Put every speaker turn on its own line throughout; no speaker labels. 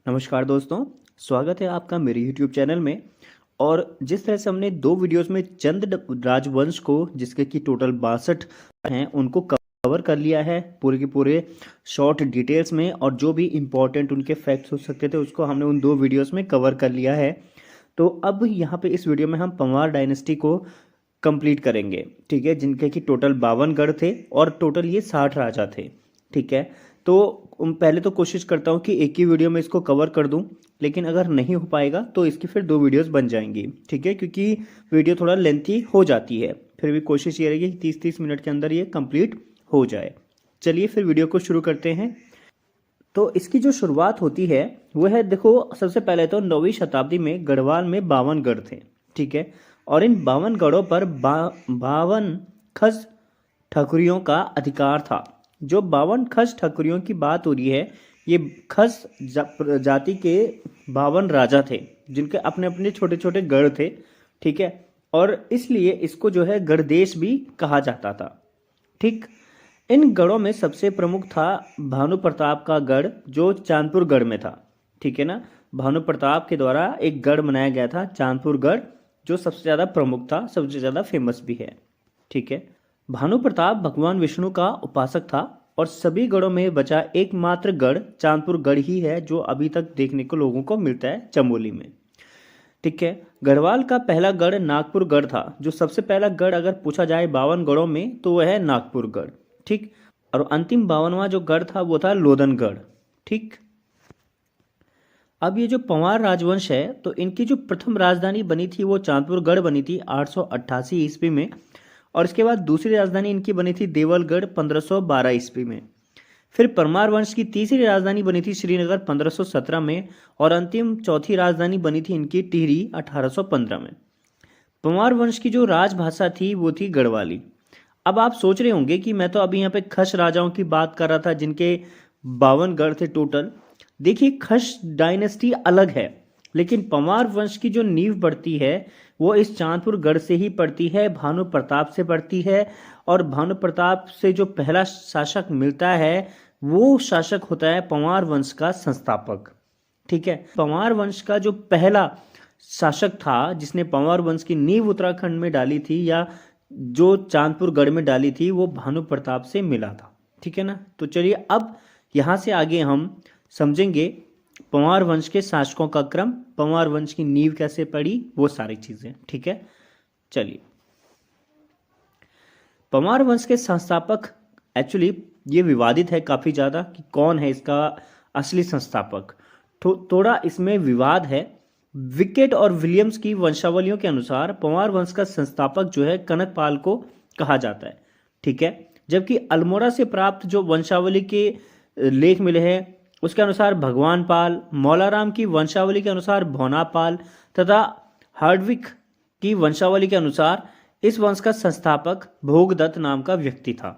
नमस्कार दोस्तों, स्वागत है आपका मेरे YouTube चैनल में। और जिस तरह से हमने दो वीडियोस में चंद राजवंश को, जिसके कि टोटल 62 हैं, उनको कवर कर लिया है पूरे के पूरे शॉर्ट डिटेल्स में, और जो भी इम्पोर्टेंट उनके फैक्ट्स हो सकते थे उसको हमने उन दो वीडियोस में कवर कर लिया है। तो अब यहाँ पे इस वीडियो में हम पंवार डायनेस्टी को कंप्लीट करेंगे, ठीक है, जिनके कि टोटल 52 गढ़ थे और टोटल ये 60 राजा थे, ठीक है। तो पहले तो कोशिश करता हूँ कि एक ही वीडियो में इसको कवर कर दूँ, लेकिन अगर नहीं हो पाएगा तो इसकी फिर दो वीडियोस बन जाएंगी, ठीक है, क्योंकि वीडियो थोड़ा लेंथी हो जाती है। फिर भी कोशिश ये रहेगी कि 30-30 मिनट के अंदर ये कंप्लीट हो जाए। चलिए फिर वीडियो को शुरू करते हैं। तो इसकी जो शुरुआत होती है वो है, देखो, सबसे पहले तो 9वीं शताब्दी में गढ़वाल में 52 गढ़ थे, ठीक है। और इन 52 गढ़ों पर 52 खस ठकुरियों का अधिकार था। जो 52 खस ठकुरियों की बात हो रही है, ये खस जाति के 52 राजा थे, जिनके अपने अपने छोटे छोटे गढ़ थे, ठीक है। और इसलिए इसको जो है गढ़देश भी कहा जाता था, ठीक। इन गढ़ों में सबसे प्रमुख था भानु प्रताप का गढ़, जो चांदपुर गढ़ में था, ठीक है ना। भानु प्रताप के द्वारा एक गढ़ बनाया गया था चांदपुर गढ़, जो सबसे ज़्यादा प्रमुख था, सबसे ज़्यादा फेमस भी है, ठीक है। भानु प्रताप भगवान विष्णु का उपासक था और सभी गढ़ों में बचा एकमात्र गढ़ चांदपुर गढ़ ही है, जो अभी तक देखने को लोगों को मिलता है चमोली में, ठीक है। गढ़वाल का पहला गढ़ नागपुर गढ़ था। जो सबसे पहला गढ़ अगर पूछा जाए 52 गढ़ों में तो वह है नागपुर गढ़, ठीक। और अंतिम 52वां जो गढ़ था वो था लोधनगढ़, ठीक। अब ये जो पंवार राजवंश है, तो इनकी जो प्रथम राजधानी बनी थी वो चांदपुर गढ़ बनी थी 888 ईस्वी में। और इसके बाद दूसरी राजधानी इनकी बनी थी देवलगढ़ 1512 ईस्वी में। फिर परमार वंश की तीसरी राजधानी बनी थी श्रीनगर 1517 में, और अंतिम चौथी राजधानी बनी थी इनकी टिहरी 1815 में। परमार वंश की जो राजभाषा थी वो थी गढ़वाली। अब आप सोच रहे होंगे कि मैं तो अभी यहाँ पे खश राजाओं की बात कर रहा था, जिनके 52 गढ़ थे टोटल। देखिए, खश डायनेस्टी अलग है, लेकिन पंवार वंश की जो नींव पड़ती है वो इस चांदपुर गढ़ से ही पड़ती है, भानु प्रताप से पड़ती है। और भानु प्रताप से जो पहला शासक मिलता है वो शासक होता है पंवार वंश का संस्थापक, ठीक है। पंवार वंश का जो पहला शासक था, जिसने पंवार वंश की नींव उत्तराखंड में डाली थी या जो चांदपुर गढ़ में डाली थी, वो भानु प्रताप से मिला था, ठीक है ना। तो चलिए अब यहाँ से आगे हम समझेंगे पंवार वंश के शासकों का क्रम, पंवार वंश की नींव कैसे पड़ी, वो सारी चीजें, ठीक है। चलिए, पंवार वंश के संस्थापक, एक्चुअली ये विवादित है काफी ज्यादा कि कौन है इसका असली संस्थापक। थोड़ा इसमें विवाद है। विकेट और विलियम्स की वंशावलियों के अनुसार पंवार वंश का संस्थापक जो है कनकपाल को कहा जाता है, ठीक है। जबकि अल्मोड़ा से प्राप्त जो वंशावली के लेख मिले हैं उसके अनुसार भगवान पाल, मौलाराम की वंशावली के अनुसार भोनापाल तथा हार्डविक की वंशावली के अनुसार इस वंश का संस्थापक भोगदत्त नाम का व्यक्ति था,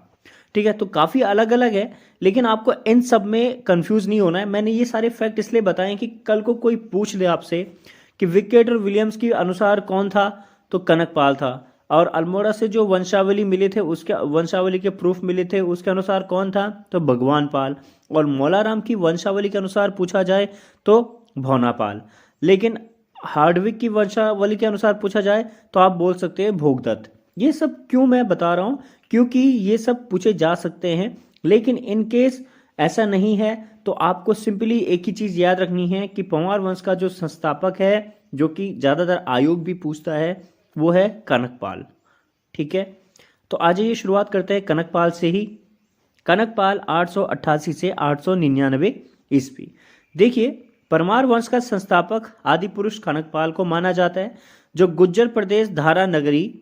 ठीक है। तो काफी अलग अलग है, लेकिन आपको इन सब में कंफ्यूज नहीं होना है। मैंने ये सारे फैक्ट इसलिए बताए कि कल को कोई पूछ ले आपसे कि विकेट और विलियम्स के अनुसार कौन था, तो कनकपाल था। और अल्मोड़ा से जो वंशावली मिले थे, उसके वंशावली के प्रूफ मिले थे, उसके अनुसार कौन था, तो भगवान पाल। और मौलाराम की वंशावली के अनुसार पूछा जाए तो भौनापाल। लेकिन हार्डविक की वंशावली के अनुसार पूछा जाए तो आप बोल सकते हैं भोगदत्त। ये सब क्यों मैं बता रहा हूँ, क्योंकि ये सब पूछे जा सकते हैं, लेकिन इन केस ऐसा नहीं है तो आपको सिंपली एक ही चीज याद रखनी है कि पंवार वंश का जो संस्थापक है, जो कि ज्यादातर आयोग भी पूछता है, वो है कनकपाल, ठीक है। तो आज ये शुरुआत करते हैं कनकपाल से ही। कनकपाल 888 से 899 ईस्वी। देखिए, परमार वंश का संस्थापक आदि पुरुष कनकपाल को माना जाता है, जो गुज्जर प्रदेश धारा नगरी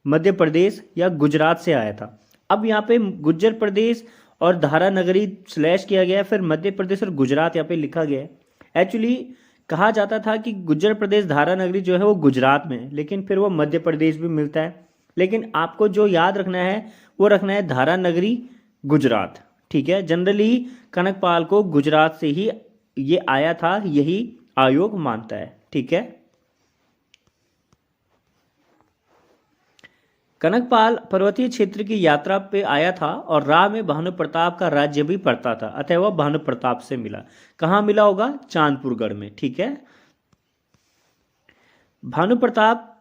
मध्य प्रदेश या गुजरात से आया था। अब यहाँ पे गुज्जर प्रदेश और धारा नगरी स्लैश किया गया, फिर मध्य प्रदेश और गुजरात यहाँ पे लिखा गया है। एक्चुअली कहा जाता था कि गुज्जर प्रदेश धारा नगरी जो है वो गुजरात में है, लेकिन फिर वो मध्य प्रदेश भी मिलता है। लेकिन आपको जो याद रखना है वो रखना है धारा नगरी गुजरात, ठीक है। जनरली कनकपाल को गुजरात से ही ये आया था, यही आयोग मानता है, ठीक है। कनकपाल पर्वतीय क्षेत्र की यात्रा पे आया था और राह में भानु प्रताप का राज्य भी पड़ता था, अतः वह भानु प्रताप से मिला। कहाँ मिला होगा? चांदपुरगढ़ में। ठीक है। भानु प्रताप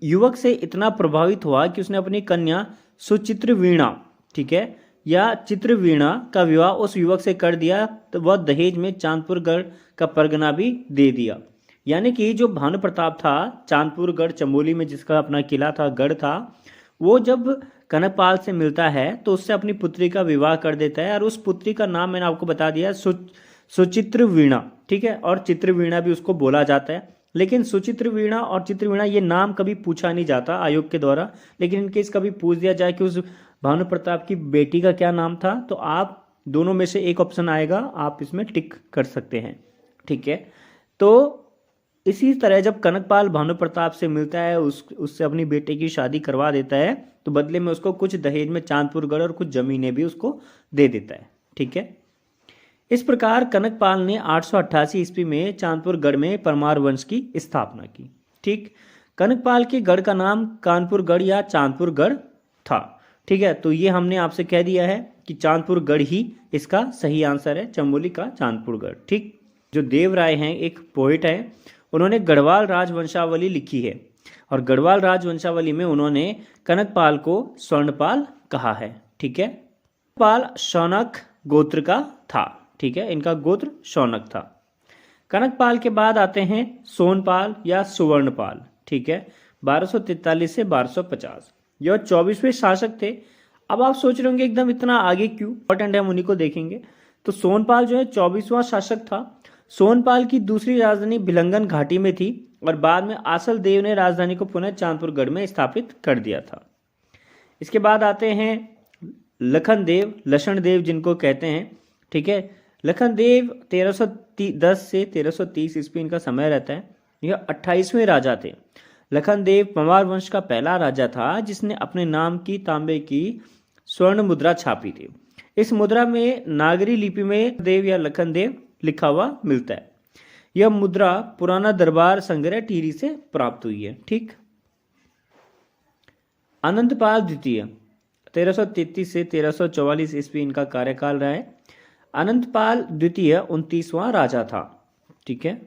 युवक से इतना प्रभावित हुआ कि उसने अपनी कन्या सुचित्रवीणा, ठीक है, या चित्रवीणा का विवाह उस युवक से कर दिया, तो वह दहेज में चांदपुरगढ़ का परगना भी दे दिया। यानी कि जो भानु प्रताप था, चांदपुरगढ़ चमोली में जिसका अपना किला था, गढ़ था, वो जब कनकपाल से मिलता है तो उससे अपनी पुत्री का विवाह कर देता है, और उस पुत्री का नाम मैंने आपको बता दिया, सुचित्रवीणा। ठीक है, और चित्रवीणा भी उसको बोला जाता है। लेकिन सुचित्रवीणा और चित्रवीणा ये नाम कभी पूछा नहीं जाता आयोग के द्वारा, लेकिन इनकेस कभी पूछ दिया जाए कि उस भानु प्रताप की बेटी का क्या नाम था, तो आप दोनों में से एक ऑप्शन आएगा, आप इसमें टिक कर सकते हैं। ठीक है, तो इसी तरह जब कनकपाल भानु प्रताप से मिलता है, उससे अपनी बेटे की शादी करवा देता है, तो बदले में उसको कुछ दहेज में चांदपुरगढ़ और कुछ जमीनें भी उसको दे देता है। ठीक है, इस प्रकार कनकपाल ने 888 ईस्वी में चांदपुरगढ़ में परमार वंश की स्थापना की। ठीक, कनकपाल के गढ़ का नाम कानपुरगढ़ या चांदपुरगढ़ था। ठीक है, तो ये हमने आपसे कह दिया है कि चांदपुरगढ़ ही इसका सही आंसर है, चमोली का चांदपुरगढ़। ठीक, जो देव राय हैं, एक पोइट है, उन्होंने गढ़वाल राजवंशावली लिखी है, और गढ़वाल राजवंशावली में उन्होंने कनकपाल को स्वर्णपाल कहा है। ठीक है, कनकपाल शौनक गोत्र का था। ठीक है, इनका गोत्र शौनक था। कनकपाल के बाद आते हैं सोनपाल या सुवर्णपाल। ठीक है, 1243 से 1250, यह 24वें शासक थे। अब आप सोच रहे होंगे एकदम इतना आगे क्यों, इंपॉर्टेंट है, हम उन्हीं को देखेंगे। तो सोनपाल जो है 24वां शासक था। सोनपाल की दूसरी राजधानी भिलंगन घाटी में थी, और बाद में आसल देव ने राजधानी को पुनः चांदपुरगढ़ में स्थापित कर दिया था। इसके बाद आते हैं लखन देव, लक्षण देव जिनको कहते हैं। ठीक है, लखन देव 1310 से 1330 ईस्वी इनका समय रहता है। यह 28वें राजा थे। लखन देव परमार वंश का पहला राजा था जिसने अपने नाम की तांबे की स्वर्ण मुद्रा छापी थी। इस मुद्रा में नागरी लिपि में देव या लखन देव लिखा हुआ मिलता है। यह मुद्रा पुराना दरबार संग्रह टिहरी से प्राप्त हुई है। ठीक, अनंतपाल द्वितीय 1333 से 1344 ईस्वी इनका कार्यकाल रहा है। अनंतपाल द्वितीय 29वां राजा था। ठीक है,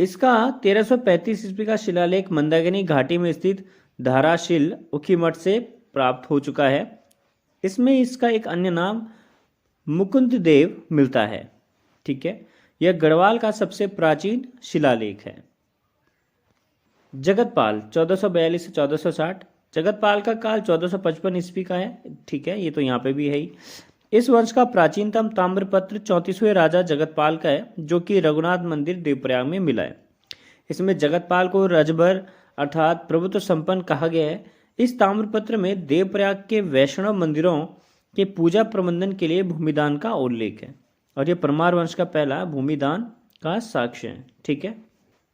इसका 1335 ईस्वी का शिलालेख मंदाकिनी घाटी में स्थित धाराशिल उखीमठ से प्राप्त हो चुका है। इसमें इसका एक अन्य नाम मुकुंद देव मिलता है। ठीक है, यह गढ़वाल का सबसे प्राचीन शिलालेख है। जगतपाल 1442 से 1460, जगतपाल का काल 1455 ईस्वी का है। ठीक है, ये तो यहाँ पे भी है ही। इस वंश का प्राचीनतम ताम्रपत्र 34वें राजा जगतपाल का है, जो कि रघुनाथ मंदिर देवप्रयाग में मिला है। इसमें जगतपाल को रजभर अर्थात प्रभुत्व संपन्न कहा गया है। इस ताम्रपत्र में देवप्रयाग के वैष्णव मंदिरों के पूजा प्रबंधन के लिए भूमिदान का उल्लेख है, और यह परमार वंश का पहला भूमिदान का साक्ष्य है। ठीक है,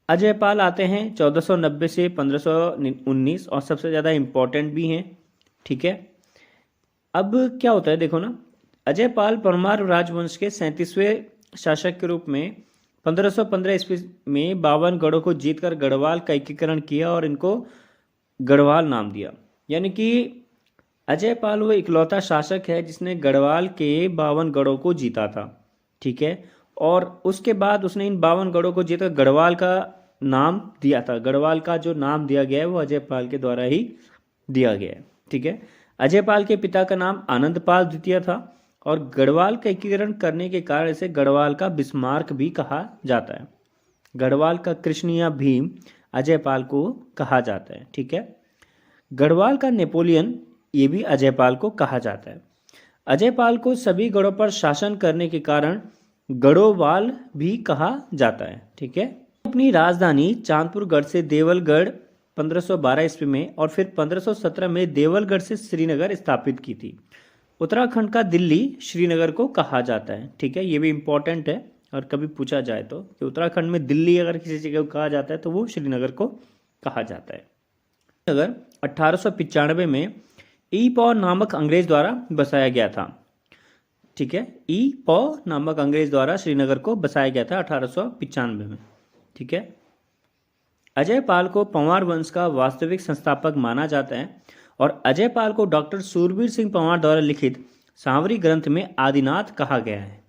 अजयपाल आते हैं 1490 से 1519, और सबसे ज़्यादा इम्पोर्टेंट भी हैं। ठीक है, अब क्या होता है देखो ना, अजयपाल परमार राजवंश के 37वें शासक के रूप में 1515 ईस्वी में 52 गढ़ों को जीतकर गढ़वाल का एकीकरण किया और इनको गढ़वाल नाम दिया। यानी कि अजयपाल वो इकलौता शासक है जिसने गढ़वाल के 52 गढ़ों को जीता था। ठीक है, और उसके बाद उसने इन 52 गढ़ों को जीतकर गढ़वाल का नाम दिया था। गढ़वाल का जो नाम दिया गया है वो अजयपाल के द्वारा ही दिया गया है। ठीक है, अजयपाल के पिता का नाम आनंदपाल द्वितीय था, और गढ़वाल का एकीकरण करने के कारण इसे गढ़वाल का बिस्मार्क भी कहा जाता है। गढ़वाल का कृष्ण या भीम अजयपाल को कहा जाता है। ठीक है, गढ़वाल का नेपोलियन ये भी अजयपाल को कहा जाता है। अजयपाल को सभी गढ़ों पर शासन करने के कारण गढ़ोवाल भी कहा जाता है। ठीक है, अपनी राजधानी चांदपुरगढ़ से देवलगढ़ 1512 ईस्वी में और फिर 1517 में देवलगढ़ से श्रीनगर स्थापित की थी। उत्तराखंड का दिल्ली श्रीनगर को कहा जाता है। ठीक है, ये भी इम्पोर्टेंट है, और कभी पूछा जाए तो कि उत्तराखंड में दिल्ली अगर किसी जगह को कहा जाता है तो वो श्रीनगर को कहा जाता है। श्रीनगर 1895 में ई पॉ नामक अंग्रेज द्वारा बसाया गया था। ठीक है, ई पॉ नामक अंग्रेज द्वारा श्रीनगर को बसाया गया था 1895 में। ठीक है, अजय पाल को पंवार वंश का वास्तविक संस्थापक माना जाता है और अजय पाल को डॉक्टर सूरबीर सिंह पंवार द्वारा लिखित सांवरी ग्रंथ में आदिनाथ कहा गया है।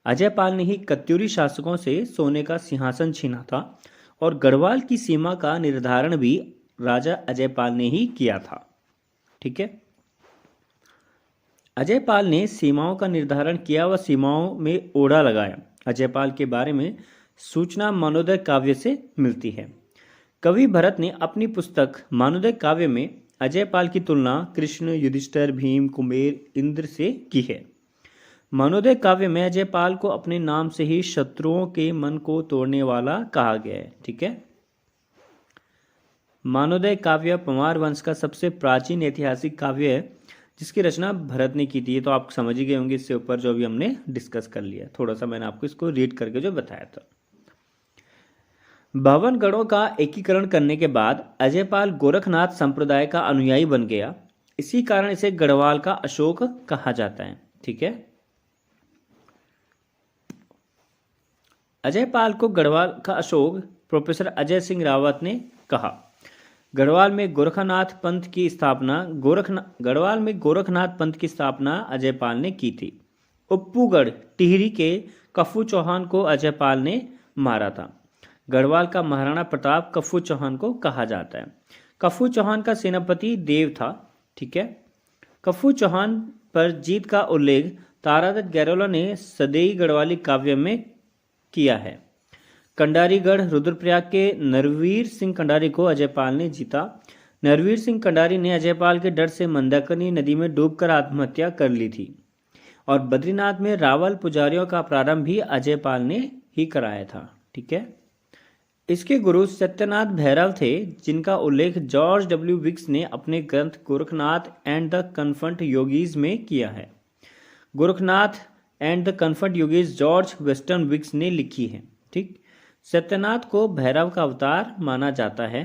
अजय पाल ने ही कत्यूरी शासकों से सोने का सिंहासन छीना था और गढ़वाल की सीमा का निर्धारण भी राजा अजय पाल ने ही किया था। ठीक है, अजय पाल ने सीमाओं का निर्धारण किया व सीमाओं में ओढ़ा लगाया। अजय पाल के बारे में सूचना मानोदय काव्य से मिलती है। कवि भरत ने अपनी पुस्तक मानोदय काव्य में अजय पाल की तुलना कृष्ण, युधिष्ठिर, भीम, कुबेर, इंद्र से की है। मानोदय काव्य में अजय पाल को अपने नाम से ही शत्रुओं के मन को तोड़ने वाला कहा गया है। ठीक है, मानोदय काव्य पंवार वंश का सबसे प्राचीन ऐतिहासिक काव्य है जिसकी रचना भरत ने की थी। ये तो आप समझ ही गए होंगे इससे ऊपर जो भी हमने डिस्कस कर लिया, थोड़ा सा मैंने आपको इसको रीड करके जो बताया था। 52 गढ़ों का एकीकरण करने के बाद अजय पाल गोरखनाथ संप्रदाय का अनुयायी बन गया। इसी कारण इसे गढ़वाल का अशोक कहा जाता है। ठीक है, अजय पाल को गढ़वाल का अशोक प्रोफेसर अजय सिंह रावत ने कहा। गढ़वाल में गोरखनाथ पंथ की स्थापना अजय पाल ने की थी। उप्पूगढ़ टिहरी के कफू चौहान को अजय पाल ने मारा था। गढ़वाल का महाराणा प्रताप कफू चौहान को कहा जाता है। कफू चौहान का सेनापति देव था। ठीक है, कफू चौहान पर जीत का उल्लेख तारादत्त गैरोला ने सदेई गढ़वाली काव्य में किया है। कंडारीगढ़ रुद्रप्रयाग के नरवीर सिंह कंडारी को अजय पाल ने जीता। नरवीर सिंह कंडारी ने अजय पाल के डर से मंदाकिनी नदी में डूबकर आत्महत्या कर ली थी और बद्रीनाथ में रावल पुजारियों का प्रारंभ भी अजय पाल ने ही कराया था। ठीक है, इसके गुरु सत्यनाथ भैरव थे जिनका उल्लेख जॉर्ज डब्ल्यू विक्स ने अपने ग्रंथ गोरखनाथ एंड द कन्फर्ट योगीज में किया है। Gorakhnath and the Kanphata Yogis George Weston विक्स ने लिखी है। ठीक, सत्यनाथ को भैरव का अवतार माना जाता है।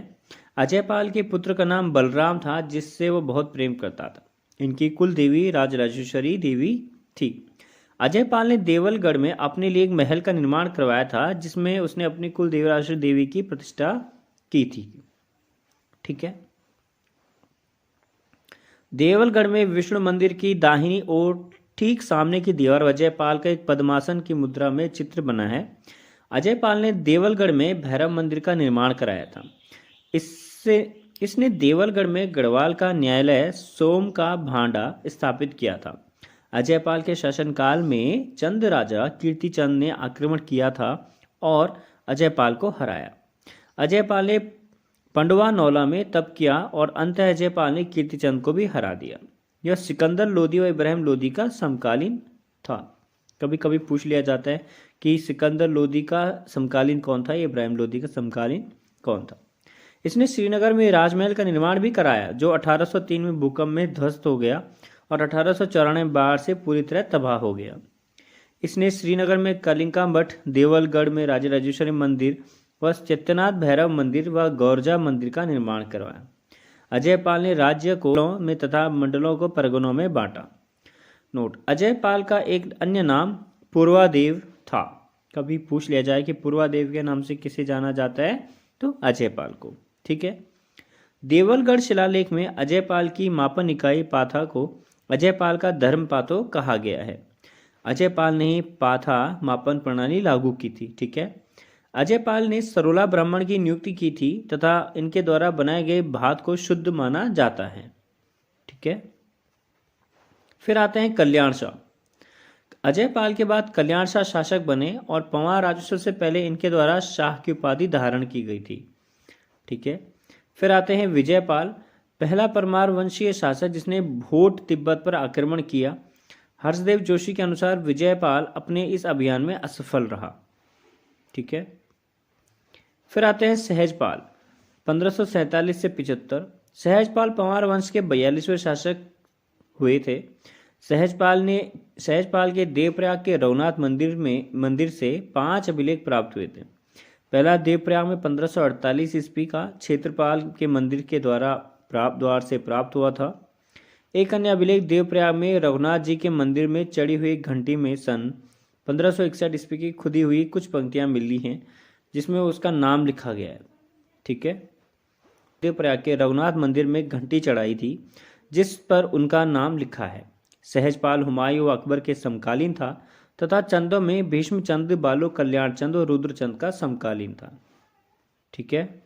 अजय पाल के पुत्र का नाम बलराम था जिससे वो बहुत प्रेम करता था। इनकी कुल देवी राजराजेश्वरी देवी थी। अजय पाल ने देवलगढ़ में अपने लिए एक महल का निर्माण करवाया था जिसमें उसने अपनी कुल देवी राजराजेश्वरी देवी की प्रतिष्ठा की थी। ठीक है, देवलगढ़ में विष्णु मंदिर की दाहिनी ओर ठीक सामने की दीवार अजय पाल का एक पद्मासन की मुद्रा में चित्र बना है। अजय पाल ने देवलगढ़ में भैरव मंदिर का निर्माण कराया था। इसने देवलगढ़ में गढ़वाल का न्यायालय सोम का भांडा स्थापित किया था। अजय पाल के शासनकाल में चंद राजा कीर्तिचंद ने आक्रमण किया था और अजय पाल को हराया। अजय पाल ने पंडवा नौला में तप किया और अंत अजय पाल ने कीर्तिचंद को भी हरा दिया। यह सिकंदर लोदी व इब्राहिम लोदी का समकालीन था। कभी कभी पूछ लिया जाता है कि सिकंदर लोदी का समकालीन कौन था, इब्राहिम लोदी का समकालीन कौन था। इसने श्रीनगर में राजमहल का निर्माण भी कराया जो 1803 में भूकंप में ध्वस्त हो गया और 1894 में बाढ़ से पूरी तरह तबाह हो गया। इसने श्रीनगर में कलिंका मठ, देवलगढ़ में राजराजेश्वरी मंदिर व सत्यनाथ भैरव मंदिर व गौरजा मंदिर का निर्माण करवाया। अजय पाल ने राज्य को में तथा मंडलों को परगनों में बांटा। नोट, अजय पाल का एक अन्य नाम पूर्वादेव था। कभी पूछ लिया जाए कि पूर्वादेव के नाम से किसे जाना जाता है तो अजय पाल को। ठीक है, देवलगढ़ शिलालेख में अजय पाल की मापन इकाई पाथा को अजय पाल का धर्म पाथो कहा गया है। अजय पाल ने ही पाथा मापन प्रणाली लागू की थी। ठीक है, अजय पाल ने सरोला ब्राह्मण की नियुक्ति की थी तथा इनके द्वारा बनाए गए भात को शुद्ध माना जाता है। ठीक है, फिर आते हैं कल्याण शाह। अजय पाल के बाद कल्याण शाह शासक बने और पंवार राजस्व से पहले इनके द्वारा शाह की उपाधि धारण की गई थी। ठीक है, फिर आते हैं विजय पाल, पहला परमार वंशीय शासक जिसने भोट तिब्बत पर आक्रमण किया। हर्षदेव जोशी के अनुसार विजय पाल अपने इस अभियान में असफल रहा। ठीक है, फिर आते हैं सहजपाल 1547 से 75। सहजपाल पंवार वंश के 42वें शासक हुए थे। सहजपाल के देवप्रयाग के रघुनाथ मंदिर से 5 अभिलेख प्राप्त हुए थे। पहला देवप्रयाग में 1548 ईस्वी का क्षेत्रपाल के मंदिर के द्वार से प्राप्त हुआ था। एक अन्य अभिलेख देवप्रयाग में रघुनाथ जी के मंदिर में चढ़ी हुई घंटी में सन 1561 ईस्वी की खुदी हुई कुछ पंक्तियां मिली हैं जिसमें उसका नाम लिखा गया है। ठीक है। प्रयाग के रघुनाथ मंदिर में घंटी चढ़ाई थी जिस पर उनका नाम लिखा है। सहजपाल हुमायूं अकबर के समकालीन था तथा चंदों में भीष्मचंद, बालो कल्याण चंद और रुद्रचंद का समकालीन था। ठीक है।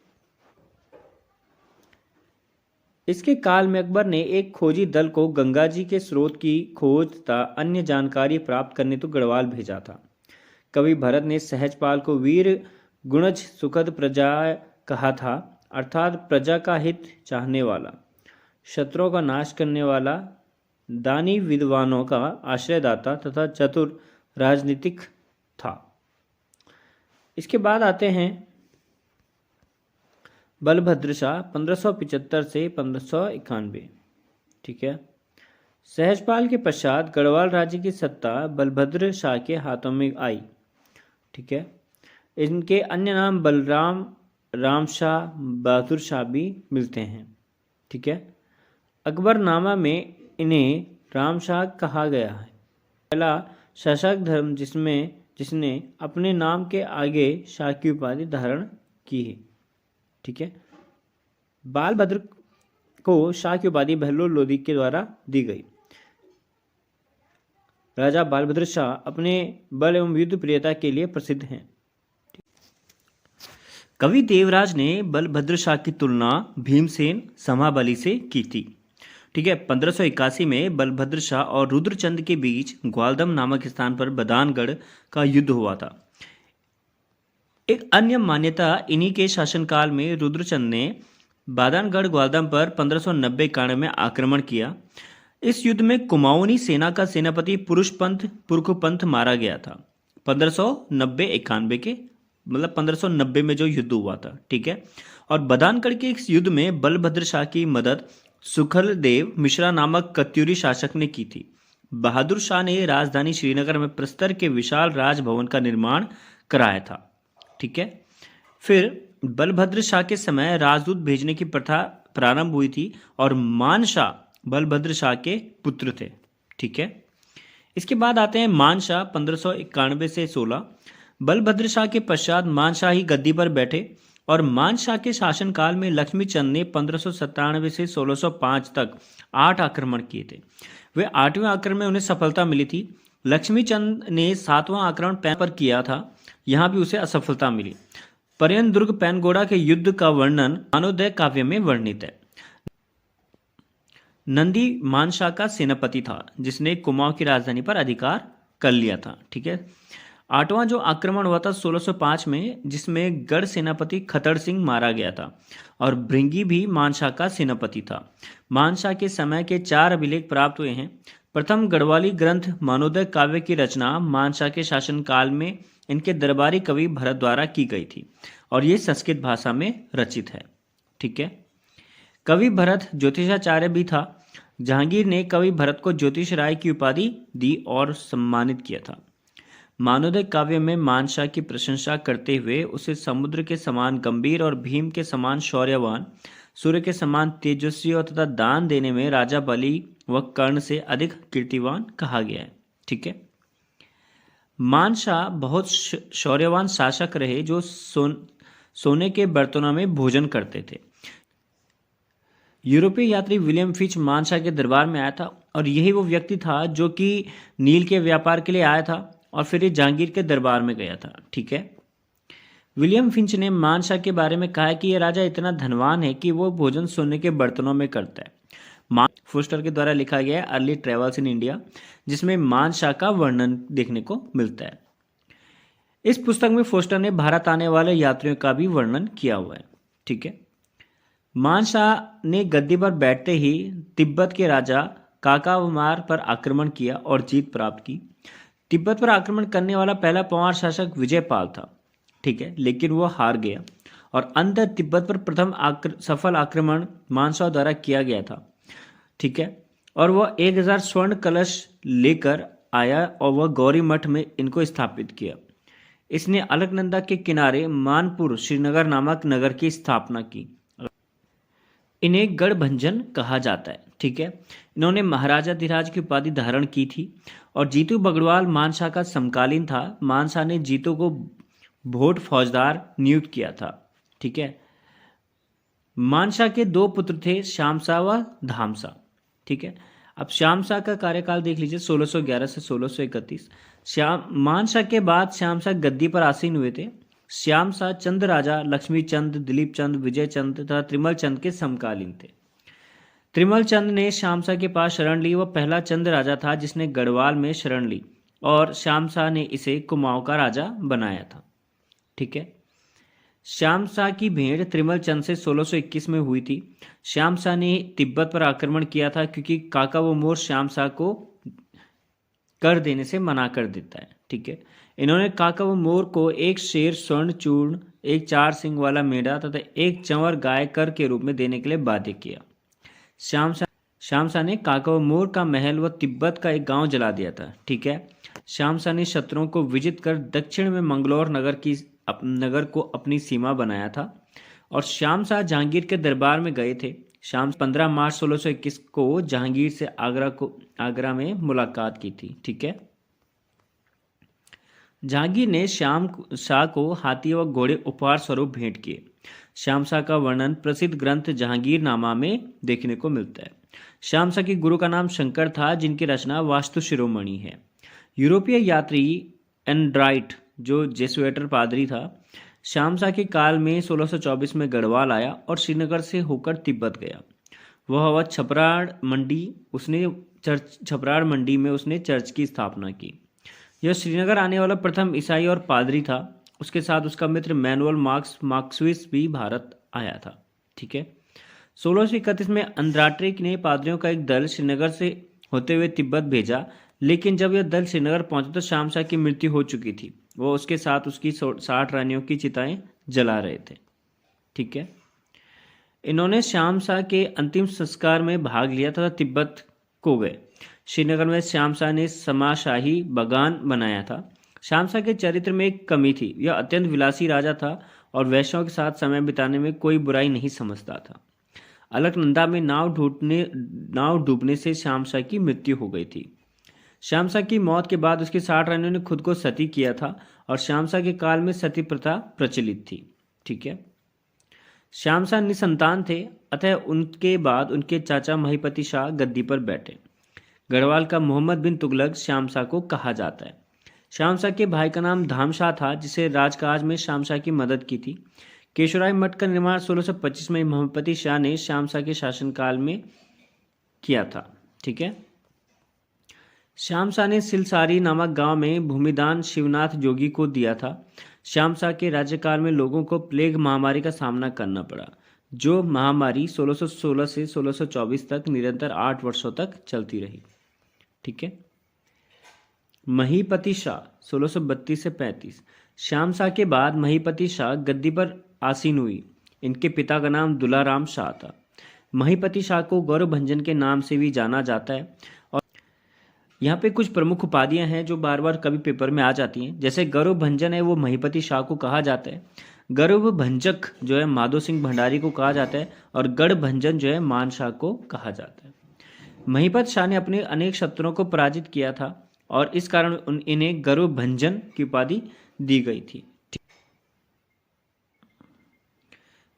इसके काल में अकबर ने एक खोजी दल को गंगा जी के स्रोत की खोज तथा अन्य जानकारी प्राप्त करने तो गढ़वाल भेजा था। कवि भरत ने सहजपाल को वीर गुणज सुखद प्रजा कहा था, अर्थात प्रजा का हित चाहने वाला, शत्रुओं का नाश करने वाला, दानी विद्वानों का आश्रयदाता तथा चतुर राजनीतिक था। इसके बाद आते हैं बलभद्र शाह 1575 से 1591। ठीक है। सहजपाल के पश्चात गढ़वाल राज्य की सत्ता बलभद्र शाह के हाथों में आई। ठीक है। इनके अन्य नाम बलराम, राम शाह, बहादुर शाह भी मिलते हैं। ठीक है। अकबरनामा में इन्हें राम शाह कहा गया है। पहला शासक धर्म जिसने अपने नाम के आगे शाह की उपाधि धारण की है। ठीक है। बालभद्र को शाह की उपाधि बहलोल लोधी के द्वारा दी गई। राजा बालभद्र शाह अपने बल एवं युद्ध प्रियता के लिए प्रसिद्ध हैं। कवि देवराज ने बलभद्र शाह की तुलना भीमसेन समाबली से की थी। ठीक है। 1581 में बलभद्र शाह और रुद्रचंद के बीच ग्वालदम नामक स्थान पर बदानगढ़ का युद्ध हुआ था। एक अन्य मान्यता इन्हीं के शासनकाल में रुद्रचंद ने बादानगढ़ ग्वालदम पर 1590-91 में आक्रमण किया। इस युद्ध में कुमाऊनी सेना का सेनापति पुरुषपंथ पुरखुपंथ मारा गया था। 1590-91 के 1590 में जो युद्ध हुआ था। ठीक है। और बदानगढ़ के इस युद्ध में बलभद्र शाह की मदद सुखल देव मिश्रा नामक कत्यूरी शासक ने की थी। बहादुर शाह ने राजधानी श्रीनगर में प्रस्तर के विशाल राजभवन का निर्माण कराया था। ठीक है। फिर बलभद्र शाह के समय राजदूत भेजने की प्रथा प्रारंभ हुई थी और मान शाह बलभद्र शाह के पुत्र थे। ठीक है। इसके बाद आते हैं मान शाह 1591 से 16। बलभद्र शाह के पश्चात मान शाह ही गद्दी पर बैठे और मान शाह के शासनकाल में लक्ष्मी चंद ने 1597 से 1605 तक 8 आक्रमण किए थे। वे 8वें आक्रमण में उन्हें सफलता मिली थी। लक्ष्मी चंद ने 7वां आक्रमण पैन पर किया था, यहाँ भी उसे असफलता मिली। पर्यन दुर्ग पैनगोड़ा के युद्ध का वर्णन मानोदय काव्य में वर्णित है। नंदी मान शाह का सेनापति था जिसने कुमाऊं की राजधानी पर अधिकार कर लिया था। ठीक है। 8वां जो आक्रमण हुआ था 1605 में, जिसमें गढ़ सेनापति खतड़ सिंह मारा गया था और भृंगी भी मानशाह का सेनापति था। मानशाह के समय के 4 अभिलेख प्राप्त हुए हैं। प्रथम गढ़वाली ग्रंथ मानोदय काव्य की रचना मानशाह के शासनकाल में इनके दरबारी कवि भरत द्वारा की गई थी और ये संस्कृत भाषा में रचित है। ठीक है। कवि भरत ज्योतिषाचार्य भी था। जहांगीर ने कवि भरत को ज्योतिष राय की उपाधि दी और सम्मानित किया था। मानोदय काव्य में मानशाह की प्रशंसा करते हुए उसे समुद्र के समान गंभीर और भीम के समान शौर्यवान, सूर्य के समान तेजस्वी और तथा दान देने में राजा बलि व कर्ण से अधिक कीर्तिवान कहा गया है। ठीक है। मानशाह बहुत शौर्यवान शासक रहे जो सोने के बर्तनों में भोजन करते थे। यूरोपीय यात्री विलियम फिच मानशाह के दरबार में आया था और यही वो व्यक्ति था जो कि नील के व्यापार के लिए आया था और फिर ये जहांगीर के दरबार में गया था। ठीक है। विलियम फिंच ने मानशाह के बारे में कहा कि यह राजा इतना धनवान है कि वो भोजन सोने के बर्तनों में करता है। फोस्टर के द्वारा लिखा गया है अर्ली ट्रेवल्स इन इंडिया, जिसमें मानशाह का वर्णन देखने को मिलता है। इस पुस्तक में फोस्टर ने भारत आने वाले यात्रियों का भी वर्णन किया हुआ है। ठीक है। मानशाह ने गद्दी पर बैठते ही तिब्बत के राजा काकावमार पर आक्रमण किया और जीत प्राप्त की। तिब्बत पर आक्रमण करने वाला पहला पंवार शासक विजयपाल था। ठीक है। लेकिन वो हार गया और अंत तिब्बत पर प्रथम सफल आक्रमण मानशाह द्वारा किया गया था। ठीक है। और वह 1000 स्वर्ण कलश लेकर आया और वह गौरी मठ में इनको स्थापित किया। इसने अलकनंदा के किनारे मानपुर श्रीनगर नामक नगर की स्थापना की। इन्हें गढ़भंजन कहा जाता है। ठीक है। इन्होंने महाराजा धीराज की उपाधि धारण की थी और जीतू बगड़वाल मानशाह का समकालीन था। मानशाह ने जीतू को भोट फौजदार नियुक्त किया था। ठीक है। मानसा के दो पुत्र थे, श्यामसा व धामसा। ठीक है, अब श्यामसा का कार्यकाल देख लीजिए 1611 से 1631। मानसा के बाद श्यामसा गद्दी पर आसीन हुए थे। श्यामसा चंद राजा लक्ष्मी चंद, दिलीप चंद, विजय चंद तथा त्रिमल चंद के समकालीन थे। त्रिमल चंद ने श्यामसा के पास शरण ली। वह पहला चंद राजा था जिसने गढ़वाल में शरण ली और श्यामसा ने इसे कुमाऊं का राजा बनाया था। ठीक है, श्यामसा की भेंट त्रिमल चंद से 1621 में हुई थी। श्यामसा ने तिब्बत पर आक्रमण किया था क्योंकि काका व मोर श्यामसा को कर देने से मना कर देता है। ठीक है, इन्होंने काका व मोर को एक शेर स्वर्ण चूर्ण, एक 4 सिंग वाला मेढ़ा तथा एक चंवर गाय कर के रूप में देने के लिए बाध्य किया। श्यामसा ने काका व मोर का महल व तिब्बत का एक गांव जला दिया था। ठीक है, श्यामसा ने शत्रुओं को विजित कर दक्षिण में मंगलौर नगर को अपनी सीमा बनाया था और श्यामसा जहांगीर के दरबार में गए थे। शाम 15 मार्च 1621 को जहांगीर से आगरा में मुलाकात की थी। ठीक है, जहांगीर ने श्याम शाह को हाथी व घोड़े उपहार स्वरूप भेंट किए। श्यामसा का वर्णन प्रसिद्ध ग्रंथ जहांगीर नामा में देखने को मिलता है। श्यामसा के गुरु का नाम शंकर था, जिनकी रचना वास्तु शिरोमणि है। यूरोपीय यात्री एंड्राइट, जो जेसुएटर पादरी था, श्यामसा के काल में 1624 में गढ़वाल आया और श्रीनगर से होकर तिब्बत गया। वह छपराड़ मंडी में उसने चर्च की स्थापना की। यह श्रीनगर आने वाला प्रथम ईसाई और पादरी था। उसके साथ उसका मित्र मैनुअल मार्क्सविस भी भारत आया था। ठीक है, 1631 में अंद्राट्रिक ने पादरियों का एक दल श्रीनगर से होते हुए तिब्बत भेजा, लेकिन जब यह दल श्रीनगर पहुंचा तो श्यामसा की मृत्यु हो चुकी थी। वो उसके साथ उसकी 60 रानियों की चिताएं जला रहे थे। ठीक है, इन्होंने श्यामसा के अंतिम संस्कार में भाग लिया तथा तिब्बत को गए। श्रीनगर में श्यामसा ने समाशाही बागान बनाया था। श्यामसा के चरित्र में एक कमी थी, यह अत्यंत विलासी राजा था और वैश्यों के साथ समय बिताने में कोई बुराई नहीं समझता था। अलकनंदा में नाव डूबने से श्यामसा की मृत्यु हो गई थी। श्यामसा की मौत के बाद उसकी 60 रानियों ने खुद को सती किया था और श्यामसा के काल में सती प्रथा प्रचलित थी। ठीक है, श्यामसा निसंतान थे, अतः उनके बाद उनके चाचा महिपति शाह गद्दी पर बैठे। गढ़वाल का मोहम्मद बिन तुगलक श्यामसा को कहा जाता है। श्यामसा के भाई का नाम धामशाह था, जिसे राजकाज में श्यामसा की मदद की थी। केशवराय मठ का निर्माण 1625 में महिपति शाह ने श्यामसा के शासनकाल में किया था। ठीक है, श्यामसा ने सिलसारी नामक गांव में भूमिदान शिवनाथ जोगी को दिया था। श्यामसा के राज्यकाल में लोगों को प्लेग महामारी का सामना करना पड़ा, जो महामारी 1616 से 1624 तक निरंतर 8 वर्षों तक चलती रही। ठीक है, महिपति शाह 1632 से 35। श्यामसा के बाद महिपति शाह गद्दी पर आसीन हुई। इनके पिता का नाम दुलाराम शाह था। महिपति शाह को गौरव भंजन के नाम से भी जाना जाता है और यहाँ पे कुछ प्रमुख उपाधियां हैं जो बार बार कभी पेपर में आ जाती हैं। जैसे गौरव भंजन है वो महिपति शाह को कहा जाता है, गौरव भंजक जो है माधो सिंह भंडारी को कहा जाता है और गढ़ भंजन जो है मान शाह को कहा जाता है। महिपत शाह ने अपने अनेक शत्रुओं को पराजित किया था और इस कारण इन्हें गौरव भंजन की उपाधि दी गई थी।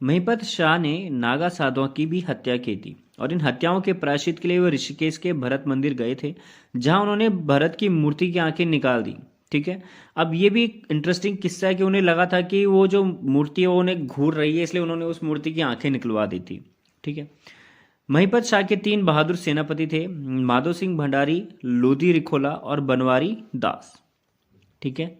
महिपत शाह ने नागा साधुओं की भी हत्या की थी और इन हत्याओं के प्रायश्चित के लिए वो ऋषिकेश के भरत मंदिर गए थे, जहां उन्होंने भरत की मूर्ति की आंखें निकाल दी। ठीक है, अब ये भी एक इंटरेस्टिंग किस्सा है कि उन्हें लगा था कि वो जो मूर्ति है वो उन्हें घूर रही है, इसलिए उन्होंने उस मूर्ति की आंखें निकलवा दी थी। ठीक है, महिपत शाह के 3 बहादुर सेनापति थे, माधो सिंह भंडारी, लोधी रिखोला और बनवारी दास। ठीक है,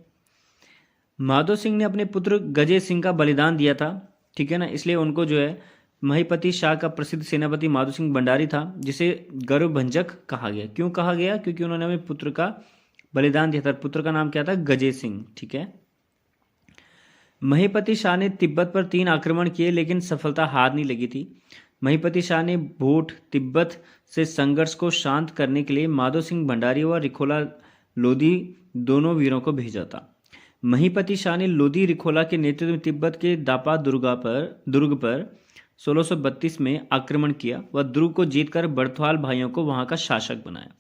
माधो सिंह ने अपने पुत्र गजे सिंह का बलिदान दिया था। ठीक है ना, इसलिए उनको जो है महिपति शाह का प्रसिद्ध सेनापति माधो सिंह भंडारी था, जिसे गौरव भंजक कहा गया। क्यों कहा गया? क्योंकि उन्होंने अपने पुत्र का बलिदान दिया था। पुत्र का नाम क्या था? गजे सिंह। ठीक है, महिपति शाह ने तिब्बत पर 3 आक्रमण किए, लेकिन सफलता हार नहीं लगी थी। महिपति शाह ने भूट तिब्बत से संघर्ष को शांत करने के लिए माधो सिंह भंडारी व रिखोला लोधी दोनों वीरों को भेजा था। महिपति शाह ने लोधी रिखोला के नेतृत्व में तिब्बत के दापा दुर्ग पर 1632 में आक्रमण किया व दुर्ग को जीतकर बड़थवाल भाइयों को वहां का शासक बनाया।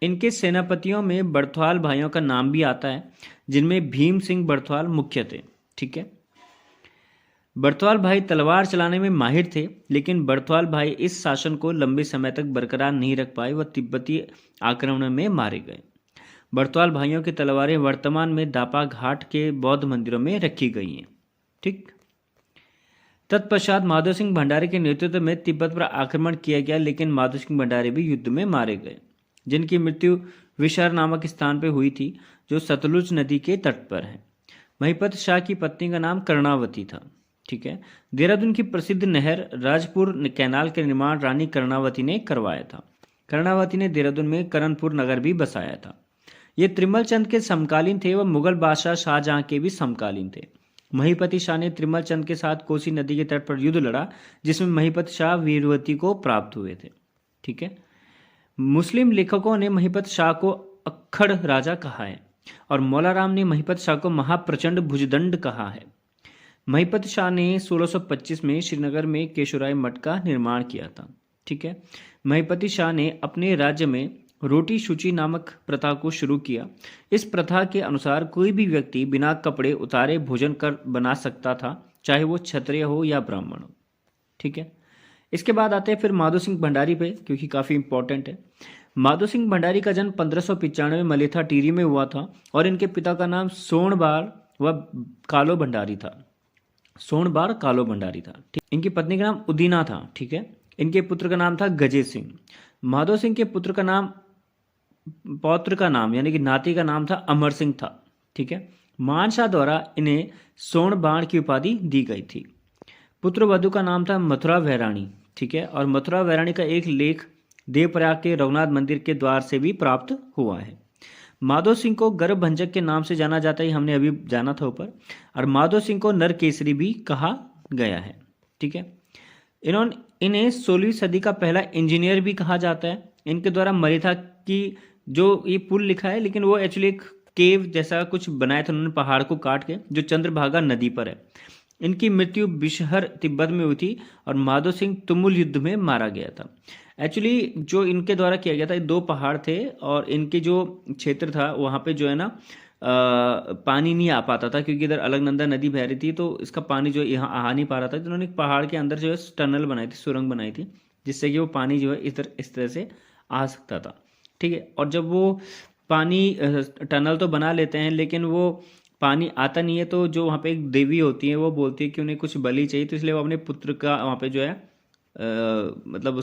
इनके सेनापतियों में बड़थवाल भाइयों का नाम भी आता है, जिनमें भीम सिंह बड़थवाल मुख्य थे। ठीक है, बर्तवाल भाई तलवार चलाने में माहिर थे, लेकिन बर्तवाल भाई इस शासन को लंबे समय तक बरकरार नहीं रख पाए, वह तिब्बती आक्रमण में मारे गए। बर्तवाल भाइयों की तलवारें वर्तमान में दापा घाट के बौद्ध मंदिरों में रखी गई हैं। ठीक। तत्पश्चात माधव सिंह भंडारी के नेतृत्व में तिब्बत पर आक्रमण किया गया, लेकिन माधव सिंह भंडारी भी युद्ध में मारे गए, जिनकी मृत्यु विशर नामक स्थान पर हुई थी, जो सतलुज नदी के तट पर है। महिपत शाह की पत्नी का नाम कर्णावती था। ठीक है। देहरादून की प्रसिद्ध नहर राजपुर कैनाल का निर्माण रानी कर्णावती ने करवाया था। कर्णावती ने देहरादून में करणपुर नगर भी बसाया था। ये त्रिमल चंद के समकालीन थे व मुगल बादशाह शाहजहां के भी समकालीन थे। महिपति शाह ने त्रिमल चंद के साथ कोसी नदी के तट पर युद्ध लड़ा, जिसमें महिपत शाह वीरवती को प्राप्त हुए थे। ठीक है। मुस्लिम लेखकों ने महिपत शाह को अक्खड़ राजा कहा है और मौलाराम ने महिपत शाह को महाप्रचंड भुजदंड कहा है। महिपत शाह ने 1625 में श्रीनगर में केशोराय मठ का निर्माण किया था। ठीक है। महिपति शाह ने अपने राज्य में रोटी शुचि नामक प्रथा को शुरू किया। इस प्रथा के अनुसार कोई भी व्यक्ति बिना कपड़े उतारे भोजन कर बना सकता था, चाहे वो क्षत्रिय हो या ब्राह्मण हो। ठीक है। इसके बाद आते हैं फिर माधो सिंह भंडारी पे, क्योंकि काफ़ी इंपॉर्टेंट है। माधो सिंह भंडारी का जन्म 1595 में मलेथा टीरी में हुआ था और इनके पिता का नाम सोनबार व कालो भंडारी था। सोनबार कालो भंडारी था। ठीक। इनकी पत्नी का नाम उदीना था। ठीक है। इनके पुत्र का नाम था गजे सिंह। माधो सिंह के पौत्र का नाम यानी कि नाती का नाम था अमर सिंह था। ठीक है। मानशाह द्वारा इन्हें सोनबाण की उपाधि दी गई थी। पुत्र वधु का नाम था मथुरा वैराणी। ठीक है। और मथुरा वैराणी का एक लेख देवप्रयाग के रघुनाथ मंदिर के द्वार से भी प्राप्त हुआ है। माधो सिंह को गर्भभंजक के नाम से जाना जाता है, हमने अभी जाना था ऊपर, और माधो सिंह को नरकेसरी भी कहा गया है। ठीक है। इन्हें 16वीं सदी का पहला इंजीनियर भी कहा जाता है। इनके द्वारा मलेथा की जो ये पुल लिखा है, लेकिन वो एक्चुअली एक केव जैसा कुछ बनाया था उन्होंने पहाड़ को काट के, जो चंद्रभागा नदी पर है। इनकी मृत्यु बिशहर तिब्बत में हुई थी और माधो सिंह तुमुल युद्ध में मारा गया था। एक्चुअली जो इनके द्वारा किया गया था, 2 पहाड़ थे और इनके जो क्षेत्र था वहाँ पे जो है ना पानी नहीं आ पाता था, क्योंकि इधर अलकनंदा नदी बह रही थी, तो इसका पानी जो यहाँ आ नहीं पा रहा था। तो उन्होंने एक पहाड़ के अंदर जो है टनल बनाई थी, सुरंग बनाई थी, जिससे कि वो पानी जो है इस तरह से आ सकता था। ठीक है। और जब वो पानी टनल तो बना लेते हैं, लेकिन वो पानी आता नहीं है, तो जो वहाँ पे एक देवी होती है वो बोलती है कि उन्हें कुछ बलि चाहिए, तो इसलिए वो अपने पुत्र का वहाँ पे जो है मतलब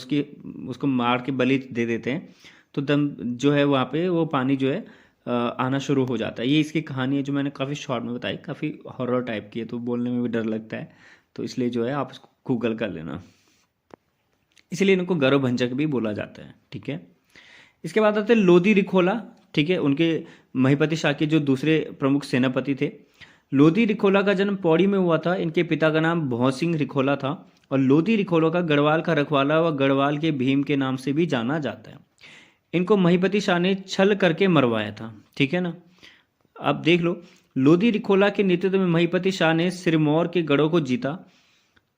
उसको मार के बलि दे देते हैं, तो दम जो है वहाँ पे वो पानी जो है आना शुरू हो जाता है। ये इसकी कहानी है जो मैंने काफ़ी शॉर्ट में बताई, काफ़ी हॉरर टाइप की है, तो बोलने में भी डर लगता है, तो इसलिए जो है आप उसको गूगल कर लेना। इसलिए इनको गर्भभंजक भी बोला जाता है। ठीक है। इसके बाद आते हैं लोधी रिखोला। ठीक है। उनके महिपति शाह के जो दूसरे प्रमुख सेनापति थे। लोधी रिखोला का जन्म पौड़ी में हुआ था। इनके पिता का नाम भौं सिंह रिखोला था और लोधी रिखोला का गढ़वाल का रखवाला व गढ़वाल के भीम के नाम से भी जाना जाता है। इनको महिपति शाह ने छल करके मरवाया था। ठीक है ना। अब देख लो, लोधी रिखोला के नेतृत्व में महिपति शाह ने सिरमौर के गढ़ों को जीता।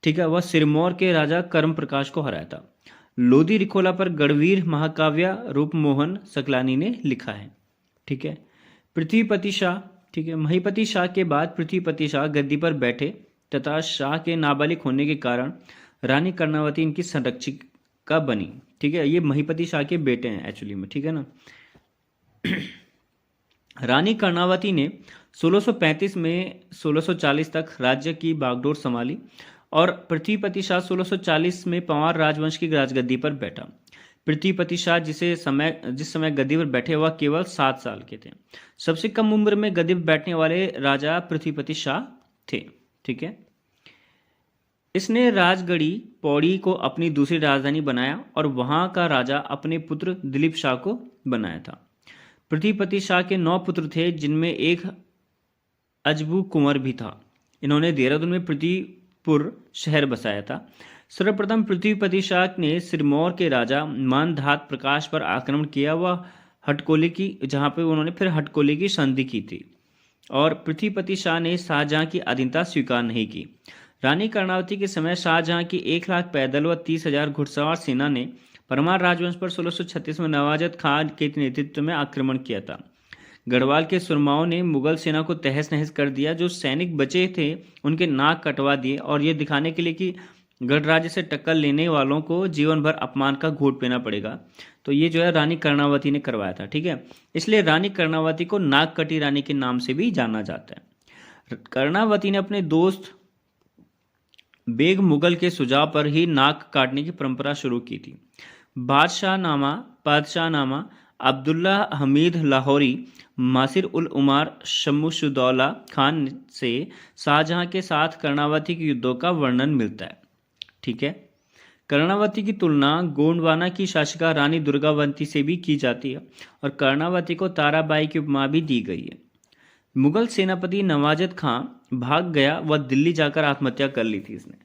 ठीक है। वह सिरमौर के राजा कर्म प्रकाश को हराया था। लोधी रिखोला पर गढ़वीर महाकाव्य रूपमोहन सकलानी ने लिखा है। ठीक है। पृथ्वीपति शाह। ठीक है। महिपति शाह के बाद पृथ्वीपति शाह गद्दी पर बैठे तथा शाह के नाबालिग होने के कारण रानी कर्णावती इनकी संरक्षिका बनी। ठीक है। ये महिपति शाह के बेटे हैं एक्चुअली में। ठीक है ना। रानी कर्णावती ने 1635 में 1640 तक राज्य की बागडोर संभाली और पृथ्वीपति शाह 1640 में पंवार राजवंश की राजगद्दी पर बैठा। पृथ्वीपति शाह जिस समय गद्दी पर बैठे वह केवल 7 साल के थे। सबसे कम उम्र में गद्दी पर बैठने वाले राजा पृथ्वीपति शाह थे। ठीक है। इसने राजगढ़ी पौड़ी को अपनी दूसरी राजधानी बनाया और वहां का राजा अपने पुत्र दिलीप शाह को बनाया था। पृथ्वीपति शाह के 9 पुत्र थे, जिनमें एक अजबू कुंवर भी था। इन्होंने देहरादून में पृथ्वीपुर शहर बसाया था। सर्वप्रथम पृथ्वीपति शाह ने सिरमौर के राजा मानधात प्रकाश पर आक्रमण किया व हटकोले की जहां पे उन्होंने फिर हटकोले की संधि की थी और पृथ्वीपति शाह ने शाहजहां की अधीनता स्वीकार नहीं की। रानी कर्णावती के समय शाहजहां की 1 लाख पैदल व 30,000 घुड़सवार सेना ने परमार राजवंश पर 1636 में नवाजत खान के नेतृत्व में आक्रमण किया था। गढ़वाल के सुरमाओं ने मुगल सेना को तहस नहस कर दिया। जो सैनिक बचे थे उनके नाक कटवा दिए, और ये दिखाने के लिए कि गढ़राज्य से टक्कर लेने वालों को जीवन भर अपमान का घूंट पीना पड़ेगा। तो ये जो है रानी कर्णावती ने करवाया था, ठीक है। इसलिए रानी कर्णावती को नाक कटी रानी के नाम से भी जाना जाता है। कर्णावती ने अपने दोस्त बेग मुगल के सुझाव पर ही नाक काटने की परंपरा शुरू की थी। बादशाहनामा अब्दुल्ला हमीद लाहौरी मासिर उल उमार शमशुदौला खान से शाहजहां के साथ कर्णावती के युद्धों का वर्णन मिलता है, ठीक है। कर्णावती की तुलना गोंडवाना की शासिका रानी दुर्गावती से भी की जाती है, और कर्णावती को ताराबाई की उपमा भी दी गई है। मुगल सेनापति नवाजत खां भाग गया, वह दिल्ली जाकर आत्महत्या कर ली थी इसने,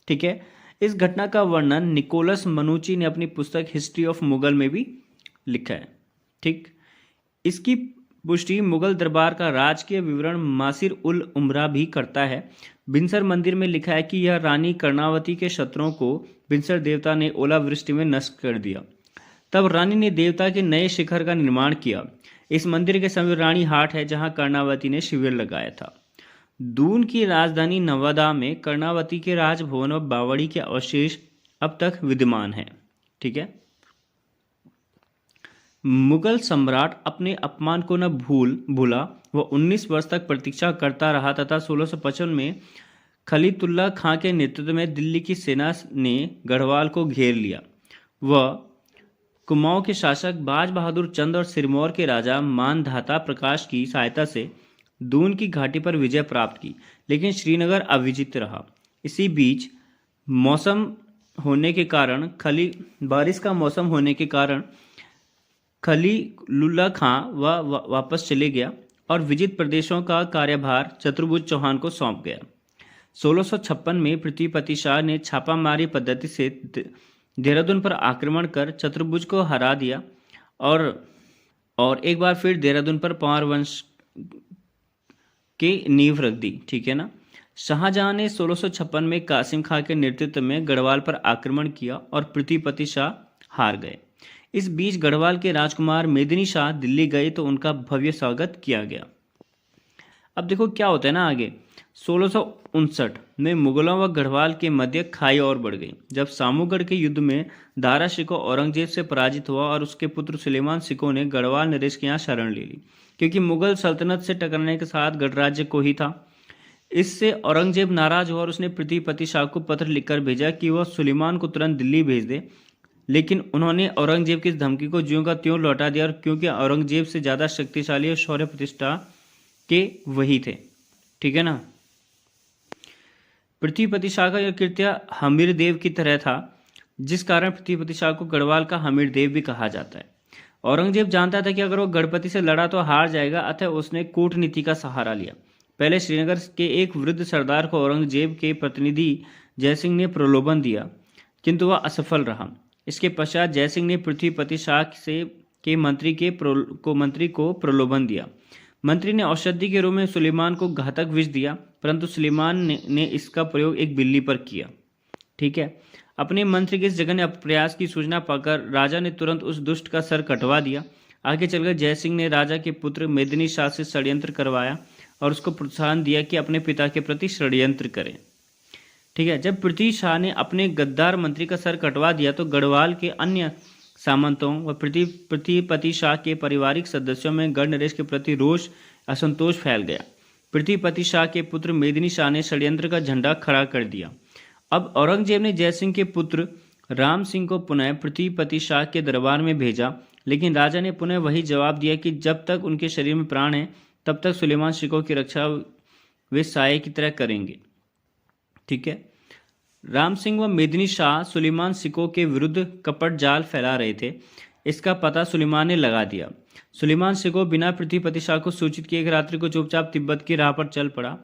ठीक है। इस घटना का वर्णन निकोलस मनुची ने अपनी पुस्तक हिस्ट्री ऑफ मुगल में भी लिखा है, ठीक। इसकी पुष्टि मुगल दरबार का राजकीय विवरण मासिर उल उमरा भी करता है। बिनसर मंदिर में लिखा है कि यह रानी कर्णावती के शत्रुओं को बिनसर देवता ने ओलावृष्टि में नष्ट कर दिया। तब रानी ने देवता के नए शिखर का निर्माण किया। इस मंदिर के समीप रानी हाट है, जहां कर्णावती ने शिविर लगाया था। दून की राजधानी नवादा में कर्णावती के राजभवन और बावड़ी के अवशेष अब तक विद्यमान हैं, ठीक है। मुगल सम्राट अपने अपमान को न भूला। वह 19 वर्ष तक प्रतीक्षा करता रहा तथा 1655 में खलीतुल्लाह खां के नेतृत्व में दिल्ली की सेना ने गढ़वाल को घेर लिया। वह कुमाऊं के शासक बाज बहादुर चंद और सिरमौर के राजा मानधाता प्रकाश की सहायता से दून की घाटी पर विजय प्राप्त की, लेकिन श्रीनगर अविजित रहा। इसी बीच बारिश का मौसम होने के कारण खलीलुल्लाह खां वापस चले गया और विजित प्रदेशों का कार्यभार चतुर्भुज चौहान को सौंप गया। 1656 में पृथ्वीपति शाह ने छापामारी पद्धति से देहरादून पर आक्रमण कर चतुर्भुज को हरा दिया और एक बार फिर देहरादून पर पंवार वंश की नींव रख दी, ठीक है ना। शाहजहां ने 1656 में कासिम खां के नेतृत्व में गढ़वाल पर आक्रमण किया और पृथ्वीपति शाह हार गए। इस बीच गढ़वाल के राजकुमार मेदिनी शाह दिल्ली गए तो उनका भव्य स्वागत किया गया। अब देखो क्या होता है ना आगे। 1659 में मुगलों व गढ़वाल के मध्य खाई और बढ़ गई, जब सामूगढ़ के युद्ध में दारा शिकोह औरंगजेब से पराजित हुआ और उसके पुत्र सुलेमान शिकोह ने गढ़वाल नरेश के यहाँ शरण ले ली, क्योंकि मुगल सल्तनत से टकराने के साथ गढ़राज्य को ही था। इससे औरंगजेब नाराज हुआ और उसने पृथ्वीपति शाह को पत्र लिखकर भेजा कि वह सुलेमान को तुरंत दिल्ली भेज दे, लेकिन उन्होंने औरंगजेब की इस धमकी को ज्यों का त्यों लौटा दिया, और क्योंकि औरंगजेब से ज़्यादा शक्तिशाली और शौर्य प्रतिष्ठा के वही थे, ठीक है ना। पृथ्वीपति शाह का यह कृत्य हमीर देव की तरह था, जिस कारण पृथ्वीपति शाह को गढ़वाल का हमीर देव भी कहा जाता है। औरंगजेब जानता था कि अगर वो गढ़पति से लड़ा तो हार जाएगा, अतः उसने कूटनीति का सहारा लिया। पहले श्रीनगर के एक वृद्ध सरदार को औरंगजेब के प्रतिनिधि जयसिंह ने प्रलोभन दिया, किंतु वह असफल रहा। इसके पश्चात जयसिंह ने पृथ्वीपति शाह के मंत्री को प्रलोभन दिया। मंत्री ने औषधि के रूप में सुलेमान को घातक विष दिया, परंतु सुलेमान ने इसका प्रयोग एक बिल्ली पर किया, ठीक है। अपने मंत्री के इस जघन्य प्रयास की सूचना पाकर राजा ने तुरंत उस दुष्ट का सर कटवा दिया। आगे चलकर जयसिंह ने राजा के पुत्र मेदिनी शाह से षड्यंत्र करवाया और उसको प्रोत्साहन दिया कि अपने पिता के प्रति षड्यंत्र करें, ठीक है। जब पृथ्वी शाह ने अपने गद्दार मंत्री का सर कटवा दिया तो गढ़वाल के अन्य सामंतों व पृथ्वीपति शाह के पारिवारिक सदस्यों में गढ़ नरेश के प्रति रोष असंतोष फैल गया। पृथ्वीपति शाह के पुत्र मेदिनी शाह ने षड्यंत्र का झंडा खड़ा कर दिया। अब औरंगजेब ने जयसिंह के पुत्र राम सिंह को पुनः पृथ्वीपति शाह के दरबार में भेजा, लेकिन राजा ने पुनः वही जवाब दिया कि जब तक उनके शरीर में प्राण है तब तक सुलेमान शिकोह की रक्षा वे साये की तरह करेंगे, ठीक है। राम सिंह व मेदिनी शाह सुलेमान शिकोह के विरुद्ध कपट जाल फैला रहे थे। इसका पता सुलेमान ने लगा दिया। सुलेमान शिकोह बिना पृथ्वीपति शाह को सूचित किए एक रात्रि को चुपचाप तिब्बत की राह पर चल पड़ा।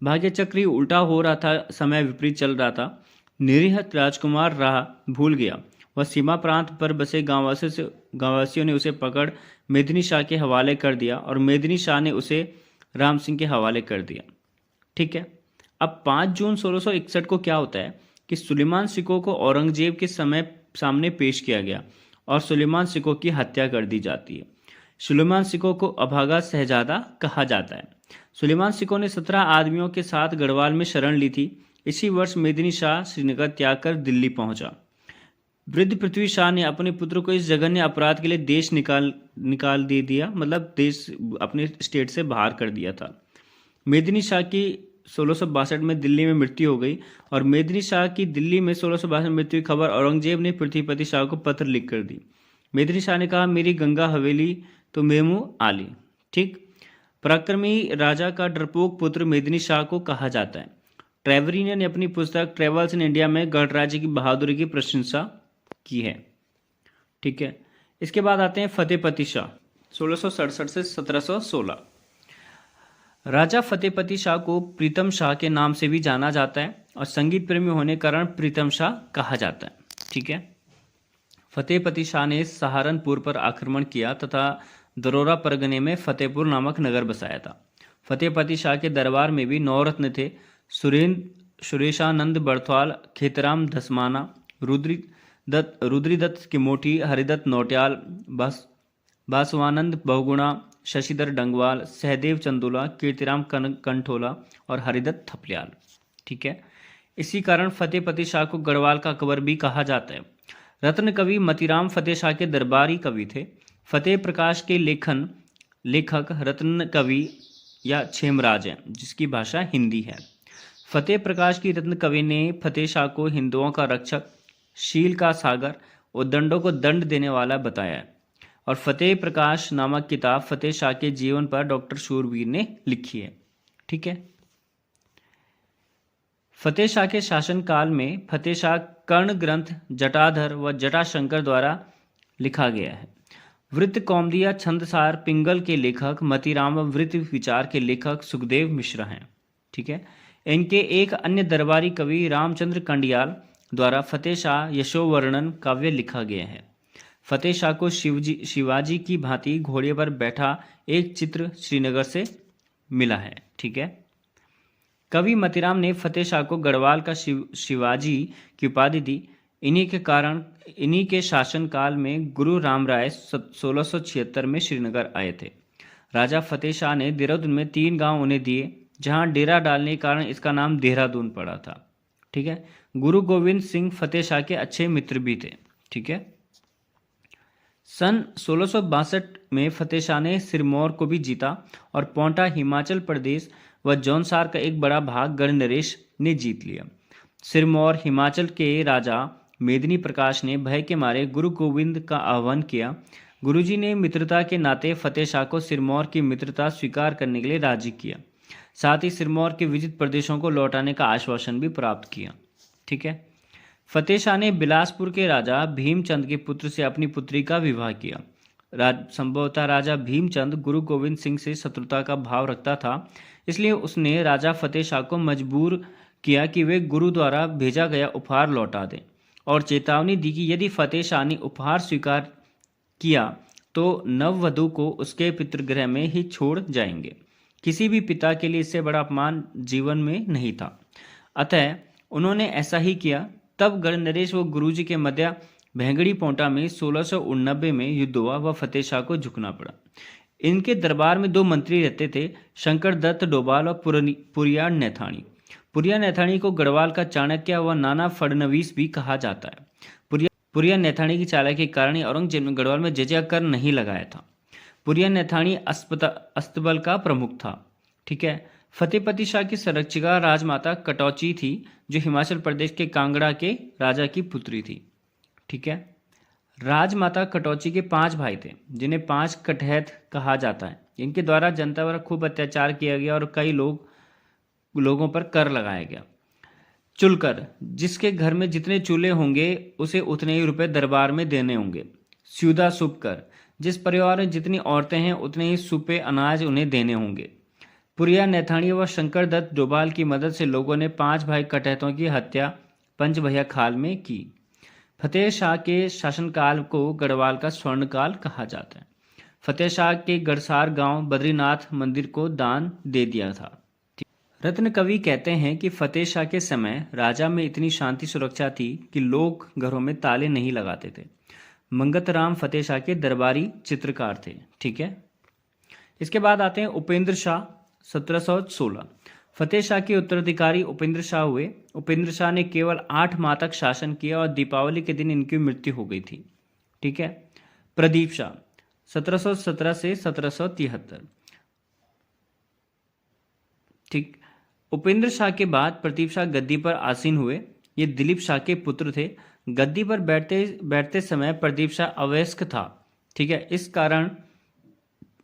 भाग्य चक्री उल्टा हो रहा था, समय विपरीत चल रहा था। निरीह राजकुमार राह भूल गया। वह सीमा प्रांत पर बसे गांववासियों ने उसे पकड़ मेदिनी शाह के हवाले कर दिया और मेदिनी शाह ने उसे राम सिंह के हवाले कर दिया, ठीक है। अब 5 जून 1661 को क्या होता है कि सुलेमान शिकोह को औरंगजेब के सामने पेश किया गया और सुलेमान शिकोह की हत्या कर दी जाती है। सुलेमान सिको को अभागा शहजादा कहा जाता है। सुलेमान सिको ने 17 आदमियों के साथ गढ़वाल में शरण ली थी। इसी वर्ष मेदिनी शाह श्रीनगर त्याग कर दिल्ली पहुंचा। वृद्ध पृथ्वी शाह ने अपने पुत्र को इस जघन्य अपराध के लिए देश निकाल दे दिया, मतलब देश अपने स्टेट से बाहर कर दिया था। मेदिनी शाह की 1662 में दिल्ली में मृत्यु हो गई और मेदिनी शाह की दिल्ली में 1662 में मृत्यु की खबर औरंगजेब ने पृथ्वीपति शाह को पत्र लिख कर दी। मेदिनी शाह ने कहा, मेरी गंगा हवेली तो मेमू आली। ठीक। पराक्रमी राजा का डरपोक पुत्र मेदिनी शाह को कहा जाता है। ट्रैवरिनियन ने अपनी पुस्तक ट्रेवल्स इन इंडिया में गढ़राज्य की बहादुरी की प्रशंसा की है। ठीक है। इसके बाद आते हैं फतेहपति शाह 1667 से 1716। राजा फतेहपति शाह को प्रीतम शाह के नाम से भी जाना जाता है और संगीत प्रेमी होने के कारण प्रीतम शाह कहा जाता है। ठीक है। फतेहपति शाह ने सहारनपुर पर आक्रमण किया तथा दरोरा परगने में फतेहपुर नामक नगर बसाया था। फतेहपति शाह के दरबार में भी 9 रत्न थे। सुरेशानंद बड़थवाल, खेतराम धसमाना, रुद्रीदत्त किमोठी, हरिदत्त नौटियाल, बासवानंद बहुगुणा, शशिधर डंगवाल, सहदेव चंदोला, कीर्तिराम कंठोला और हरिदत्त थपलियाल। ठीक है। इसी कारण फतेहपति शाह को गढ़वाल का अकबर भी कहा जाता है। रत्न कवि मतीराम फतेह शाह के दरबारी कवि थे। फतेह प्रकाश के लेखक रत्न कवि या छेमराज हैं, जिसकी भाषा हिंदी है। फतेह प्रकाश की रत्न कवि ने फतेह शाह को हिंदुओं का रक्षक, शील का सागर और दंडों को दंड देने वाला बताया है और फतेह प्रकाश नामक किताब फतेह शाह के जीवन पर डॉक्टर शूरवीर ने लिखी है। ठीक है। फतेह शाह के शासनकाल में फतेह शाह कर्ण ग्रंथ जटाधर व जटाशंकर द्वारा लिखा गया है। वृत्त कौमुदिया छंदसार पिंगल के लेखक मतीराम व वृत्त विचार के लेखक सुखदेव मिश्रा हैं। ठीक है। इनके एक अन्य दरबारी कवि रामचंद्र कंडियाल द्वारा फतेह शाह यशोवर्णन काव्य लिखा गया है। फतेह शाह को शिवाजी की भांति घोड़े पर बैठा एक चित्र श्रीनगर से मिला है। ठीक है। कवि मतीराम ने फतेह शाह को गढ़वाल का शिवाजी की उपाधि दी। इन्हीं के शासनकाल में गुरु रामराय 1676 में श्रीनगर आए थे। राजा फतेह शाह ने देहरादून में 3 गांव उन्हें दिए, जहां डेरा डालने के कारण इसका नाम देहरादून पड़ा था। ठीक है। गुरु गोविंद सिंह फतेह शाह के अच्छे मित्र भी थे। ठीक है। सन 1662 में फतेह शाह ने सिरमौर को भी जीता और पौंटा हिमाचल प्रदेश व जौनसार का एक बड़ा भाग गढ़ नरेश ने जीत लिया। सिरमौर हिमाचल के राजा मेदिनी प्रकाश ने भय के मारे गुरु गोविंद का आह्वान किया। गुरुजी ने मित्रता के नाते फतेह शाह को सिरमौर की मित्रता स्वीकार करने के लिए राजी किया। साथ ही सिरमौर के विजित प्रदेशों को लौटाने का आश्वासन भी प्राप्त किया। ठीक है। फतेह शाह ने बिलासपुर के राजा भीमचंद के पुत्र से अपनी पुत्री का विवाह किया। संभवतः राजा भीमचंद गुरु गोविंद सिंह से शत्रुता का भाव रखता था, इसलिए उसने राजा फतेह शाह को मजबूर किया कि वे गुरु द्वारा भेजा गया उपहार लौटा दें और चेतावनी दी कि यदि फतेह शाह ने उपहार स्वीकार किया तो नववधु को उसके पितृगृह में ही छोड़ जाएंगे। किसी भी पिता के लिए इससे बड़ा अपमान जीवन में नहीं था। अतः उन्होंने ऐसा ही किया। तब गढ़ नरेश व गुरुजी के मध्य भेंगड़ी पोंटा में 1689 में युद्ध हुआ व फतेह शाह को झुकना पड़ा। इनके दरबार में 2 मंत्री रहते थे, शंकर दत्त डोभाल और पुरिया नैथानी। पुरिया नैथानी को गढ़वाल का चाणक्य व नाना फडणवीस भी कहा जाता है। पुरिया नैथानी की चालाकी के कारण ही औरंगजेब ने गढ़वाल में जजिया कर नहीं लगाया था। पुरिया नैथानी अस्तबल का प्रमुख था। ठीक है। फतेहपति शाह की संरक्षिका राजमाता कटौची थी, जो हिमाचल प्रदेश के कांगड़ा के राजा की पुत्री थी। ठीक है। राजमाता कटौची के 5 भाई थे, जिन्हें 5 कटहैत कहा जाता है। इनके द्वारा जनता पर खूब अत्याचार किया गया और कई लोगों पर कर लगाया गया। चुलकर, जिसके घर में जितने चूल्हे होंगे उसे उतने ही रुपए दरबार में देने होंगे। स्यूदा सुपकर, जिस परिवार में जितनी औरतें हैं उतने ही सुपे अनाज उन्हें देने होंगे। पुरिया नैथानी व शंकर दत्त डोभाल की मदद से लोगों ने 5 भाई कटहैतों की हत्या पंचभैया खाल में की। फतेह शाह के शासनकाल को गढ़वाल का स्वर्णकाल कहा जाता है। फतेह शाह के गढ़सार गांव बद्रीनाथ मंदिर को दान दे दिया था। रत्न कवि कहते हैं कि फतेह शाह के समय राजा में इतनी शांति सुरक्षा थी कि लोग घरों में ताले नहीं लगाते थे। मंगत राम फतेह शाह के दरबारी चित्रकार थे। ठीक है, इसके बाद आते हैं उपेंद्र शाह 1716। फतेह शाह के उत्तराधिकारी उपेंद्र शाह हुए। उपेंद्र शाह ने केवल 8 माह तक शासन किया और दीपावली के दिन इनकी मृत्यु हो गई थी। ठीक है, प्रदीप शाह 1717 से 1773। ठीक, उपेंद्र शाह के बाद प्रदीप शाह गद्दी पर आसीन हुए। ये दिलीप शाह के पुत्र थे। गद्दी पर बैठते समय प्रदीप शाह अवयस्क था। ठीक है, इस कारण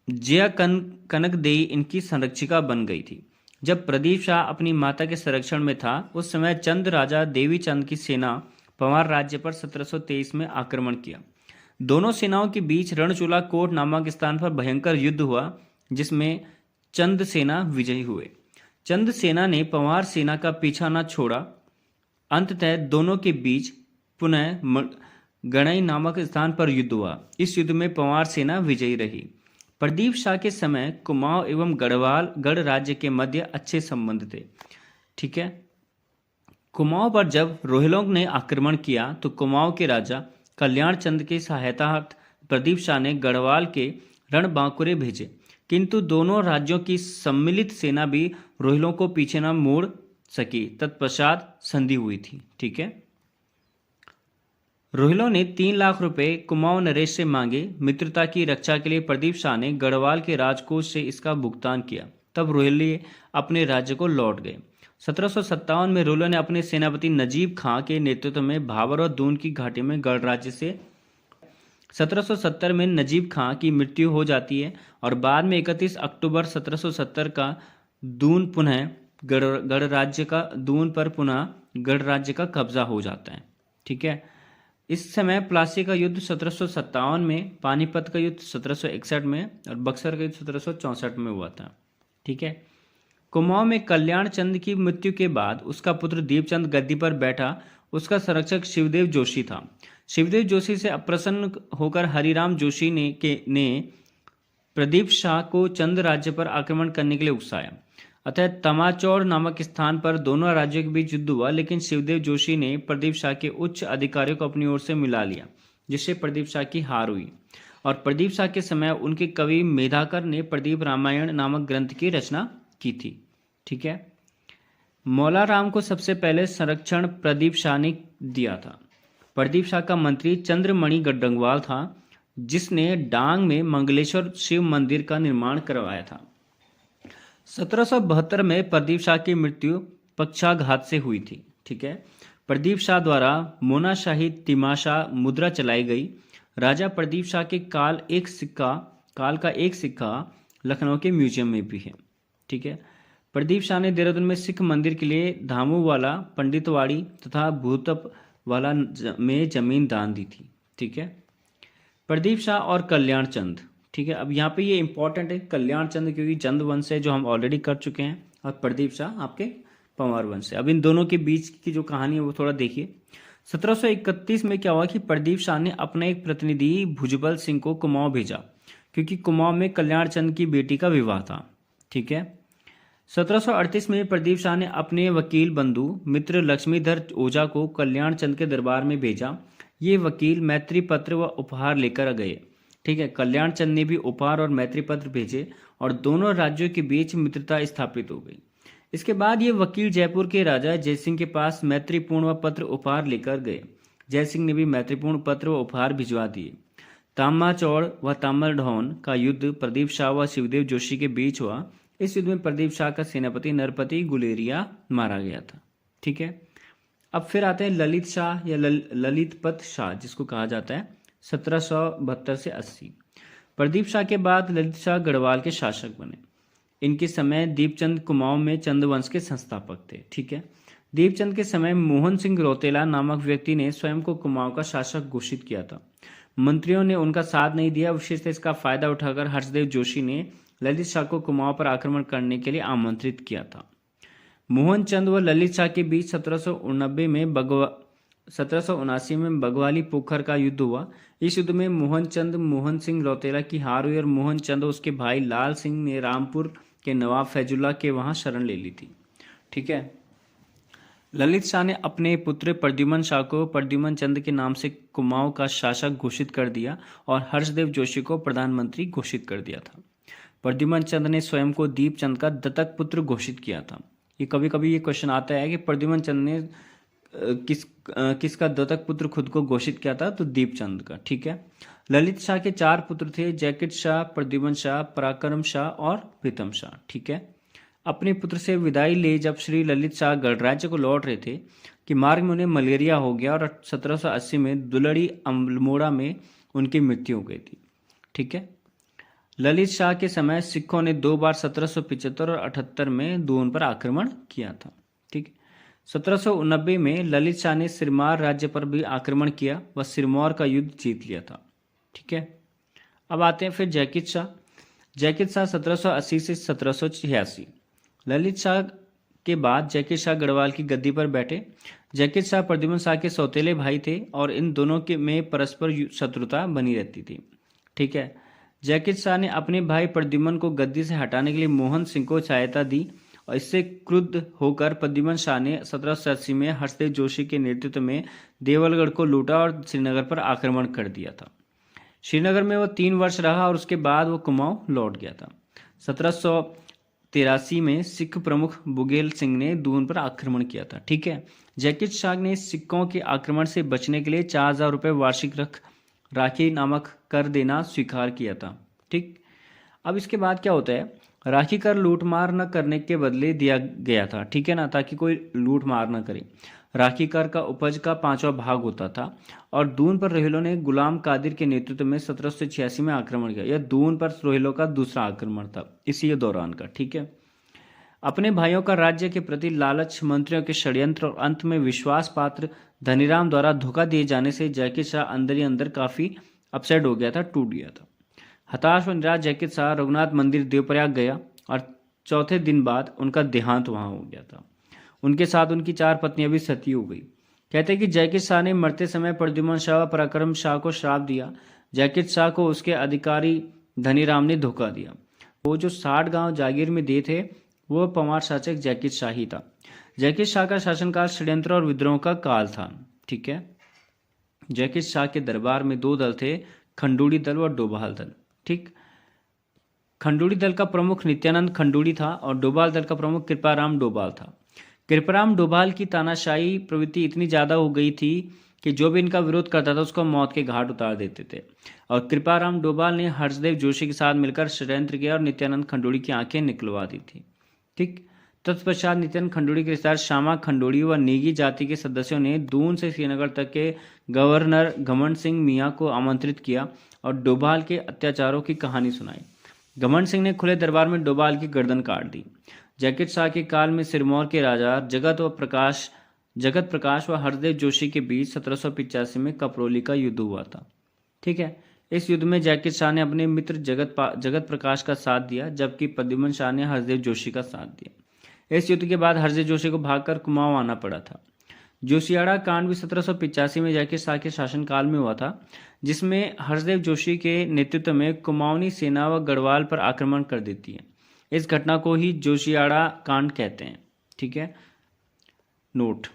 जया कनक देई इनकी संरक्षिका बन गई थी। जब प्रदीप शाह अपनी माता के संरक्षण में था उस समय चंद राजा देवी चंद की सेना पंवार राज्य पर 1723 में आक्रमण किया। दोनों सेनाओं के बीच रणचूला कोट नामक स्थान पर भयंकर युद्ध हुआ जिसमें चंद सेना विजयी हुए। चंद सेना ने पंवार सेना का पीछा न छोड़ा। अंततः दोनों के बीच पुनः गणई नामक स्थान पर युद्ध हुआ। इस युद्ध में पंवार सेना विजयी रही। प्रदीप शाह के समय कुमाऊं एवं गढ़ राज्य के मध्य अच्छे संबंध थे। ठीक है, कुमाऊं पर जब रोहिलों ने आक्रमण किया तो कुमाऊं के राजा कल्याण चंद की सहायता प्रदीप शाह ने गढ़वाल के रणबांकुरे भेजे, किंतु दोनों राज्यों की सम्मिलित सेना भी रोहिलों को पीछे न मोड़ सकी। तत्पश्चात संधि हुई थी। ठीक है, रोहिलों ने 3 लाख रुपए कुमाऊं नरेश से मांगे। मित्रता की रक्षा के लिए प्रदीप शाह ने गढ़वाल के राजकोष से इसका भुगतान किया। तब रोहिले अपने राज्य को लौट गए। 1757 में रोहिलों ने अपने सेनापति नजीब खां के नेतृत्व में भाबर और दून की घाटी में गढ़ राज्य से 1770 में नजीब खां की मृत्यु हो जाती है और बाद में 31 अक्टूबर 1770 का दून पर पुनः गढ़ राज्य का कब्जा हो जाता है। ठीक है, इस समय प्लासी का युद्ध 1757 में, पानीपत का युद्ध 1761 में और बक्सर का युद्ध 1764 में हुआ था। ठीक है, कुमाऊं में कल्याण चंद की मृत्यु के बाद उसका पुत्र दीपचंद गद्दी पर बैठा। उसका संरक्षक शिवदेव जोशी था। शिवदेव जोशी से अप्रसन्न होकर हरिराम जोशी ने प्रदीप शाह को चंद राज्य पर आक्रमण करने के लिए उकसाया। अतः तमाचौर नामक स्थान पर दोनों राज्यों के बीच युद्ध हुआ, लेकिन शिवदेव जोशी ने प्रदीप शाह के उच्च अधिकारियों को अपनी ओर से मिला लिया, जिससे प्रदीप शाह की हार हुई। और प्रदीप शाह के समय उनके कवि मेधाकर ने प्रदीप रामायण नामक ग्रंथ की रचना की थी। ठीक है, मौला राम को सबसे पहले संरक्षण प्रदीप शाह ने दिया था। प्रदीप शाह का मंत्री चंद्रमणि गढ़वाल था, जिसने डांग में मंगलेश्वर शिव मंदिर का निर्माण करवाया था। 1772 में प्रदीप शाह की मृत्यु पक्षाघात से हुई थी। ठीक है, प्रदीप शाह द्वारा मोनाशाही तिमाशा मुद्रा चलाई गई। राजा प्रदीप शाह के काल का एक सिक्का लखनऊ के म्यूजियम में भी है। ठीक है, प्रदीप शाह ने देहरादून में सिख मंदिर के लिए धामूवाला, पंडितवाड़ी तथा भूतप वाला में जमीन दान दी थी। ठीक है, प्रदीप शाह और कल्याण चंद। ठीक है, अब यहाँ पे ये इंपॉर्टेंट है कल्याण चंद, क्योंकि चंद वंश है जो हम ऑलरेडी कर चुके हैं, और प्रदीप शाह आपके पंवार वंश है। अब इन दोनों के बीच की जो कहानी है वो थोड़ा देखिए। 1731 में क्या हुआ कि प्रदीप शाह ने अपना एक प्रतिनिधि भुजबल सिंह को कुमाऊं भेजा, क्योंकि कुमाऊं में कल्याण चंद की बेटी का विवाह था। ठीक है, 1738 में प्रदीप शाह ने अपने वकील बंधु मित्र लक्ष्मीधर ओझा को कल्याण चंद के दरबार में भेजा। ये वकील मैत्री पत्र व उपहार लेकर गए। ठीक है, कल्याण चंद ने भी उपहार और मैत्री पत्र भेजे और दोनों राज्यों के बीच मित्रता स्थापित हो गई। इसके बाद ये वकील जयपुर के राजा जयसिंह के पास मैत्रीपूर्ण व पत्र उपहार लेकर गए। जयसिंह ने भी मैत्रीपूर्ण पत्र व उपहार भिजवा दिए। तामाचौड़ व तामलढौन का युद्ध प्रदीप शाह व शिवदेव जोशी के बीच हुआ। इस युद्ध में प्रदीप शाह का सेनापति नरपति गुलेरिया मारा गया था। ठीक है, अब फिर आते हैं ललित शाह या ललितपत शाह, जिसको कहा जाता है 1772 से 80। प्रदीप शाह के बाद ललित शाह गढ़वाल के शासक बने। इनके समय दीपचंद कुमाऊं में चंद वंश के संस्थापक थे। ठीक है, दीपचंद के समय मोहन सिंह रौतेला नामक व्यक्ति ने स्वयं को कुमाऊं का शासक घोषित किया था। मंत्रियों ने उनका साथ नहीं दिया। विशेषतः इसका फायदा उठाकर हर्षदेव जोशी ने ललित शाह को कुमाऊं पर आक्रमण करने के लिए आमंत्रित किया था। मोहन चंद व ललित शाह के बीच 1779 में बगवाली पोखर का युद्ध हुआ। इस युद्ध में मोहन सिंह रौतेला की हार हुई और मोहन चंद और उसके भाई लाल सिंह ने रामपुर के नवाब फैजुल्ला के वहां शरण ले ली थी। ठीक है, ललित शाह ने अपने पुत्र प्रद्युम्न शाह को प्रद्युम्न चंद के नाम से कुमाऊं का शासक घोषित कर दिया और हर्षदेव जोशी को प्रधानमंत्री घोषित कर दिया था। प्रद्युम्न चंद ने स्वयं को दीपचंद का दत्तक पुत्र घोषित किया था। ये कभी कभी ये क्वेश्चन आता है कि प्रद्युम्न चंद ने किसका दत्तक पुत्र खुद को घोषित किया था, तो दीपचंद का। ठीक है। ललित शाह के 4 पुत्र थे, जैकिट शाह, प्रद्युम्न शाह, पराक्रम शाह और प्रीतम शाह। ठीक है। अपने पुत्र से विदाई ले जब श्री ललित शाह गणराज्य को लौट रहे थे कि मार्ग में उन्हें मलेरिया हो गया और 1780 में दुलड़ी अल्मोड़ा में उनकी मृत्यु हो गई थी। ठीक है। ललित शाह के समय सिखों ने 2 बार 1775 और 78 में दून पर आक्रमण किया था। ठीक है। 1789 में ललित शाह ने सिरमौर राज्य पर भी आक्रमण किया व सिरमौर का युद्ध जीत लिया था। ठीक है। अब आते हैं फिर जैकिट शाह। जैकिट शाह 1780 से 1786। ललित शाह के बाद जैकिट शाह गढ़वाल की गद्दी पर बैठे। जैकिट शाह प्रद्युम्न शाह के सौतेले भाई थे और इन दोनों के में परस्पर शत्रुता बनी रहती थी। ठीक है। जैकिट शाह ने अपने भाई प्रद्युम्न को गद्दी से हटाने के लिए मोहन सिंह को सहायता दी और इससे क्रुद्ध होकर प्रद्युम्न शाह ने 1780 में हर्षदेव जोशी के नेतृत्व में देवलगढ़ को लूटा और श्रीनगर पर आक्रमण कर दिया था। श्रीनगर में वो 3 वर्ष रहा और उसके बाद वो कुमाऊं लौट गया था। 1783 में सिख प्रमुख बुघेल सिंह ने दून पर आक्रमण किया था। ठीक है। जैकिट शाह ने सिखों के आक्रमण से बचने के लिए 4000 रुपये वार्षिक राखी नामक कर देना स्वीकार किया था। ठीक। अब इसके बाद क्या होता है, राखी कर लूटमार न करने के बदले दिया गया था। ठीक है ना, ताकि कोई लूट मार न करे। राखी कर का उपज का 5वां भाग होता था और दून पर रोहिलों ने गुलाम कादिर के नेतृत्व में 1786 में आक्रमण किया। यह दून पर रोहिलों का दूसरा आक्रमण था इसी दौरान का। ठीक है। अपने भाइयों का राज्य के प्रति लालच, मंत्रियों के षड्यंत्र और अंत में विश्वास पात्र धनीराम द्वारा धोखा दिए जाने से जैकिट शाह अंदर ही अंदर काफी अपसेट हो गया था, टूट गया था। हताश व निराश जैकिट शाह रघुनाथ मंदिर देवप्रयाग गया और 4थे दिन बाद उनका देहांत वहां हो गया था। उनके साथ उनकी 4 पत्नियां भी सती हो गई। कहते हैं कि जैकिट शाह ने मरते समय प्रद्युम्न शाह व पराक्रम शाह को श्राप दिया। जैकिट शाह को उसके अधिकारी धनीराम ने धोखा दिया। वो जो 60 गांव जागीर में दिए थे वो पवार शासक जैकिट शाह ही था। जैकिट शाह का शासनकाल षड्यंत्र और विद्रोह का काल था। ठीक है। जैकिट शाह के दरबार में 2 दल थे, खंडूड़ी दल और डोभाल दल। ठीक। खंडूड़ी दल का प्रमुख नित्यानंद खंडूड़ी था और डोभाल दल का प्रमुख कृपाराम डोभाल था। कृपाराम डोभाल की तानाशाही प्रवृत्ति इतनी ज्यादा हो गई थी कि जो भी इनका विरोध करता था उसको मौत के घाट उतार देते थे। और कृपाराम डोभाल ने हर्षदेव जोशी के साथ मिलकर षड्यंत्र किया और नित्यानंद खंडूड़ी की आंखें निकलवा दी थी। ठीक। तत्पश्चात नित्यानंद खंडूड़ी के रिश्तेदार श्यामा खंडूड़ी व नेगी जाति के सदस्यों ने दून से श्रीनगर तक के गवर्नर घमंड सिंह मियाँ को आमंत्रित किया और डोभाल के अत्याचारों की कहानी सुनाई। घमंड सिंह ने खुले दरबार में डोभाल की गर्दन काट दी। जैकिट शाह के काल में सिरमौर के राजा जगत प्रकाश व हरदेव जोशी के बीच 1785 में कपरोली का युद्ध हुआ था। ठीक है। इस युद्ध में जैकिट शाह ने अपने मित्र जगत प्रकाश का साथ दिया जबकि प्रद्युम्न शाह ने हरदेव जोशी का साथ दिया। इस युद्ध के बाद हरदेव जोशी को भागकर कुमाऊं आना पड़ा था। जोशियाड़ा कांड भी 1785 में जैकिट शाह के शासनकाल में हुआ था, जिसमें हरदेव जोशी के नेतृत्व में कुमाऊनी सेना व गढ़वाल पर आक्रमण कर देती है। इस घटना को ही जोशियाड़ा कांड कहते हैं। ठीक है। नोट,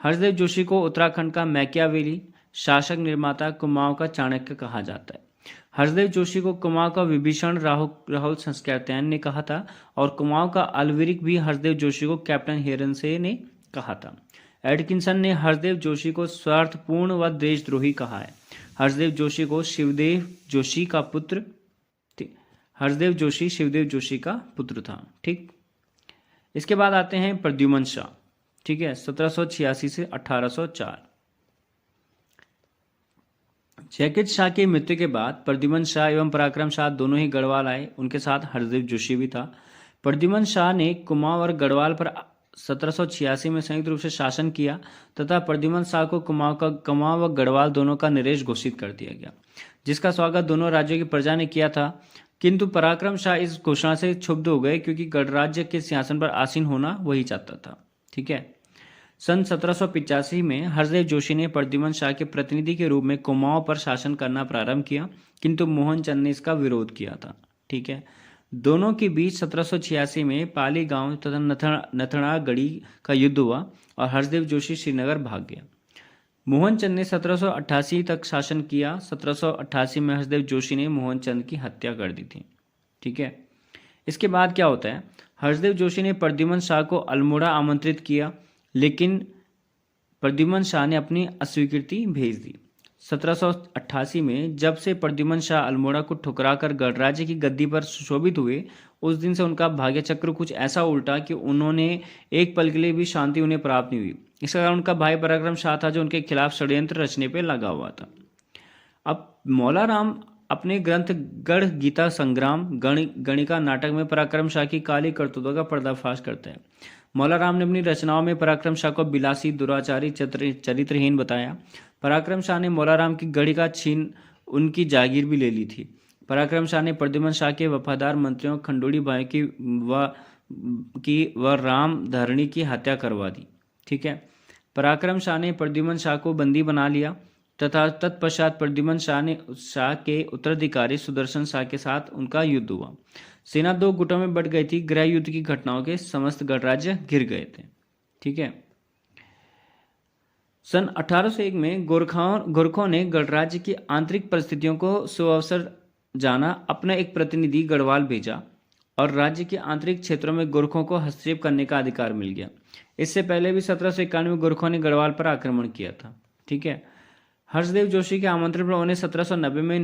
हरदेव जोशी को उत्तराखंड का मैकियावेली, शासक निर्माता, कुमाऊं का चाणक्य कहा जाता है। हरदेव जोशी को कुमाऊं का विभीषण राहुल संस्कृत्यायन ने कहा था और कुमाऊं का अलविरिक भी हरदेव जोशी को कैप्टन हेरन से ने कहा था। एडकिंसन ने हरदेव जोशी को स्वार्थपूर्ण व देशद्रोही कहा है। हरदेव जोशी को शिवदेव जोशी का पुत्र हरदेव जोशी शिवदेव जोशी का पुत्र था। ठीक। इसके बाद आते हैं प्रद्युम्न शाह। ठीक है। 1786 से 1804। जैकिट शाह की मृत्यु के बाद प्रद्युम्न शाह एवं पराक्रम शाह दोनों ही गढ़वाल आए। उनके साथ हरदेव जोशी भी था। प्रद्युम्न शाह ने कुमाऊं और गढ़वाल पर 1786 में संयुक्त रूप से शासन किया तथा प्रद्युम्न शाह को कुमाऊं व गढ़वाल दोनों का नरेश घोषित कर दिया गया, जिसका स्वागत दोनों राज्यों की प्रजा ने किया था। किंतु पराक्रम शाह इस घोषणा से क्षुब्ध हो गए क्योंकि गणराज्य के सिंहासन पर आसीन होना वही चाहता था। ठीक है। सन 1785 में हरदेव जोशी ने प्रद्युम्न शाह के प्रतिनिधि के रूप में कुमाऊं पर शासन करना प्रारंभ किया, किंतु मोहन चंद ने इसका विरोध किया था। ठीक है। दोनों के बीच 1786 में पाली गांव तथा नथनागढ़ी का युद्ध हुआ और हर्षदेव जोशी श्रीनगर भाग गया। मोहनचंद ने 1788 तक शासन किया। 1788 में हर्षदेव जोशी ने मोहनचंद की हत्या कर दी थी। ठीक है, इसके बाद क्या होता है, हर्षदेव जोशी ने प्रद्युमन शाह को अल्मोड़ा आमंत्रित किया, लेकिन प्रद्युमन शाह ने अपनी अस्वीकृति भेज दी। 1788 में जब से प्रद्युमन शाह अल्मोड़ा को ठुकराकर गणराज्य की गद्दी पर सुशोभित हुए, उस दिन से उनका भाग्य चक्र कुछ ऐसा उल्टा कि उन्होंने एक पल के लिए भी शांति उन्हें प्राप्त नहीं हुई। इसका कारण उनका भाई पराक्रम शाह था, जो उनके खिलाफ षड्यंत्र रचने पर लगा हुआ था। अब मौला राम अपने ग्रंथ गढ़ गीता संग्राम गणिका नाटक में पराक्रम शाह की काली करतूतों का पर्दाफाश करते हैं। मौला राम ने अपनी रचनाओं में पराक्रम शाह को बिलासी, दुराचारी, चरित्रहीन बताया। पराक्रम शाह ने मौला राम की गढ़ी का छीन उनकी जागीर भी ले ली थी। पराक्रम शाह ने प्रद्युमन शाह के वफादार मंत्रियों खंडोड़ी भाई की व राम धरणी की हत्या करवा दी। ठीक है, पराक्रम शाह ने प्रद्युमन शाह को बंदी बना लिया तथा तत्पश्चात प्रद्युमन शाह के उत्तराधिकारी सुदर्शन शाह के साथ उनका युद्ध हुआ। सेना दो गुटों में बट गई थी। गृह युद्ध की घटनाओं के समस्त गणराज्य घिर गए थे। ठीक है, सन 1801 में गोरखों ने गणराज्य की आंतरिक परिस्थितियों को सुअवसर जाना अपना एक प्रतिनिधि गढ़वाल भेजा और राज्य के आंतरिक क्षेत्रों में गोरखों को हस्तक्षेप करने का अधिकार मिल गया। इससे पहले भी 1791 में गोरखों ने गढ़वाल पर आक्रमण किया था। ठीक है, हर्षदेव जोशी के आमंत्रण पर उन्हें 1790 में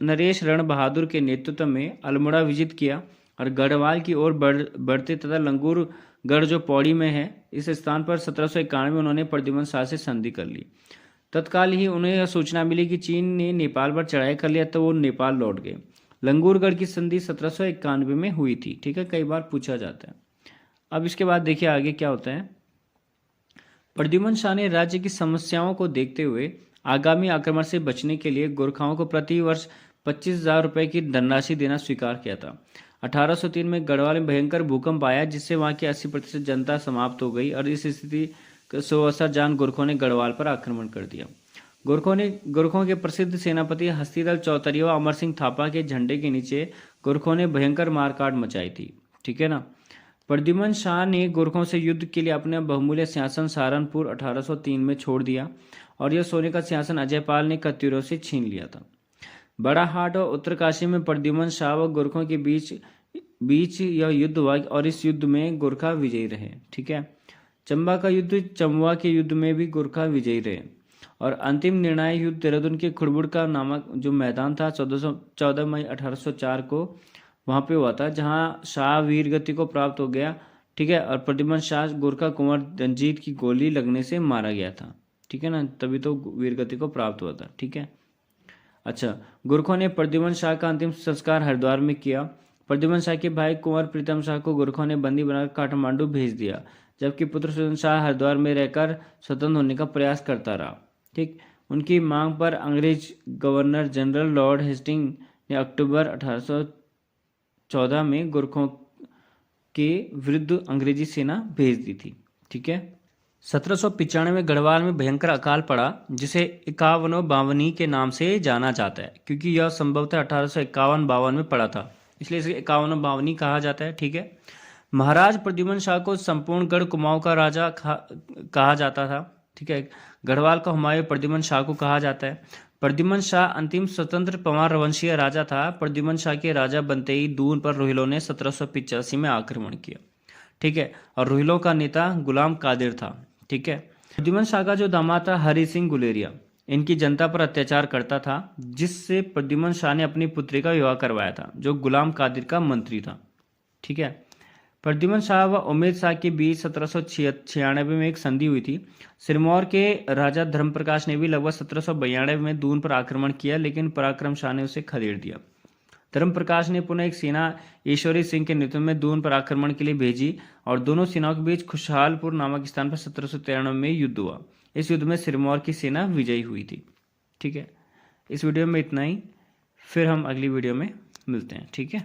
नरेश रण बहादुर के नेतृत्व में अल्मोड़ा विजित किया और गढ़वाल की ओर बढ़ते तथा लंगूर गढ़ जो पौड़ी में है, इस स्थान पर 1791 में उन्होंने प्रद्युमन शाह से संधि कर ली। तत्काल ही उन्हें यह सूचना मिली कि चीन ने नेपाल पर चढ़ाई कर लिया, तो वो नेपाल लौट गए। लंगूरगढ़ की संधि 1791 में हुई थी। ठीक है, कई बार पूछा जाता है। अब इसके बाद देखिए आगे क्या होता है। प्रद्युमन शाह ने राज्य की समस्याओं को देखते हुए आगामी आक्रमण से बचने के लिए गोरखाओं को प्रति वर्ष 25,000 रुपये की धनराशि देना स्वीकार किया था। 1803 में गढ़वाल में भयंकर भूकंप आया, जिससे वहां की 80% जनता समाप्त हो गई और इस स्थिति सुअवसर जान गोरखों ने गढ़वाल पर आक्रमण कर दिया। गोरखों के प्रसिद्ध सेनापति हस्तीदल चौतरिया व अमर सिंह थापा के झंडे के नीचे गोरखों ने भयंकर मारकाट मचाई थी। ठीक है ना। प्रद्युमन शाह ने गोरखों से युद्ध के लिए अपना बहुमूल्य सिंहासन सहारनपुर 1803 में छोड़ दिया और यह सोने का सिंहासन अजयपाल ने कत्यूरों से छीन लिया था। बड़ा हाट और उत्तरकाशी में प्रद्युमन शाह व गोरखों के बीच यह युद्ध हुआ और इस युद्ध में गोरखा विजयी रहे। ठीक है, चंबा का युद्ध, चंबा के युद्ध में भी गोरखा विजयी रहे और अंतिम निर्णायक युद्ध देहरादून के खुड़बुड़ का नामक जो मैदान था 14 मई 1804 को वहां पे हुआ था, जहां शाह वीर गति को प्राप्त हो गया। ठीक है, और प्रद्युमन शाह गोरखा कुंवर रंजीत की गोली लगने से मारा गया था। ठीक है ना, तभी तो वीर गति को प्राप्त हुआ था। ठीक है, अच्छा, गोरखों ने प्रद्युमन शाह का अंतिम संस्कार हरिद्वार में किया। प्रद्युमन शाह के भाई कुंवर प्रीतम शाह को गोरखों ने बंदी बनाकर काठमांडू भेज दिया, जबकि पुत्र सुदर्शन शाह हरिद्वार में रहकर स्वतंत्र होने का प्रयास करता रहा। ठीक, उनकी मांग पर अंग्रेज गवर्नर जनरल लॉर्ड हेस्टिंग ने अक्टूबर 1814 में गोरखों के विरुद्ध अंग्रेजी सेना भेज दी थी। ठीक है, 1795 में गढ़वाल में भयंकर अकाल पड़ा, जिसे 51 के नाम से जाना जाता है, क्योंकि यह संभवतः 1851-52 में पड़ा था, इसलिए इसे 51 कहा जाता है। ठीक है, महाराज प्रद्युमन शाह को संपूर्ण गढ़ कुमाऊं का राजा कहा जाता था। ठीक है, गढ़वाल का हुमायूं प्रद्युमन शाह को कहा जाता है। प्रद्युमन शाह अंतिम स्वतंत्र पंवार वंशीय राजा था। प्रद्युमन शाह के राजा बनते ही दून पर रोहिलों ने 1785 में आक्रमण किया। ठीक है, और रोहिलों का नेता गुलाम कादिर था। ठीक है, प्रद्युमन शाह का जो दामाद था हरि सिंह गुलेरिया, इनकी जनता पर अत्याचार करता था, जिससे प्रद्युमन शाह ने अपनी पुत्री का विवाह करवाया था, जो गुलाम कादिर का मंत्री था। ठीक है, प्रद्युमन शाह व उमेद शाह के बीच 1796 में एक संधि हुई थी। सिरमौर के राजा धर्मप्रकाश ने भी लगभग 1792 में दून पर आक्रमण किया, लेकिन पराक्रम शाह ने उसे खदेड़ दिया। धर्मप्रकाश ने पुनः एक सेना ईश्वरी सिंह के नेतृत्व में दून पर आक्रमण के लिए भेजी और दोनों सेनाओं के बीच खुशहालपुर नामक स्थान पर 1793 में युद्ध हुआ। इस युद्ध में सिरमौर की सेना विजयी हुई थी। ठीक है, इस वीडियो में इतना ही, फिर हम अगली वीडियो में मिलते हैं। ठीक है।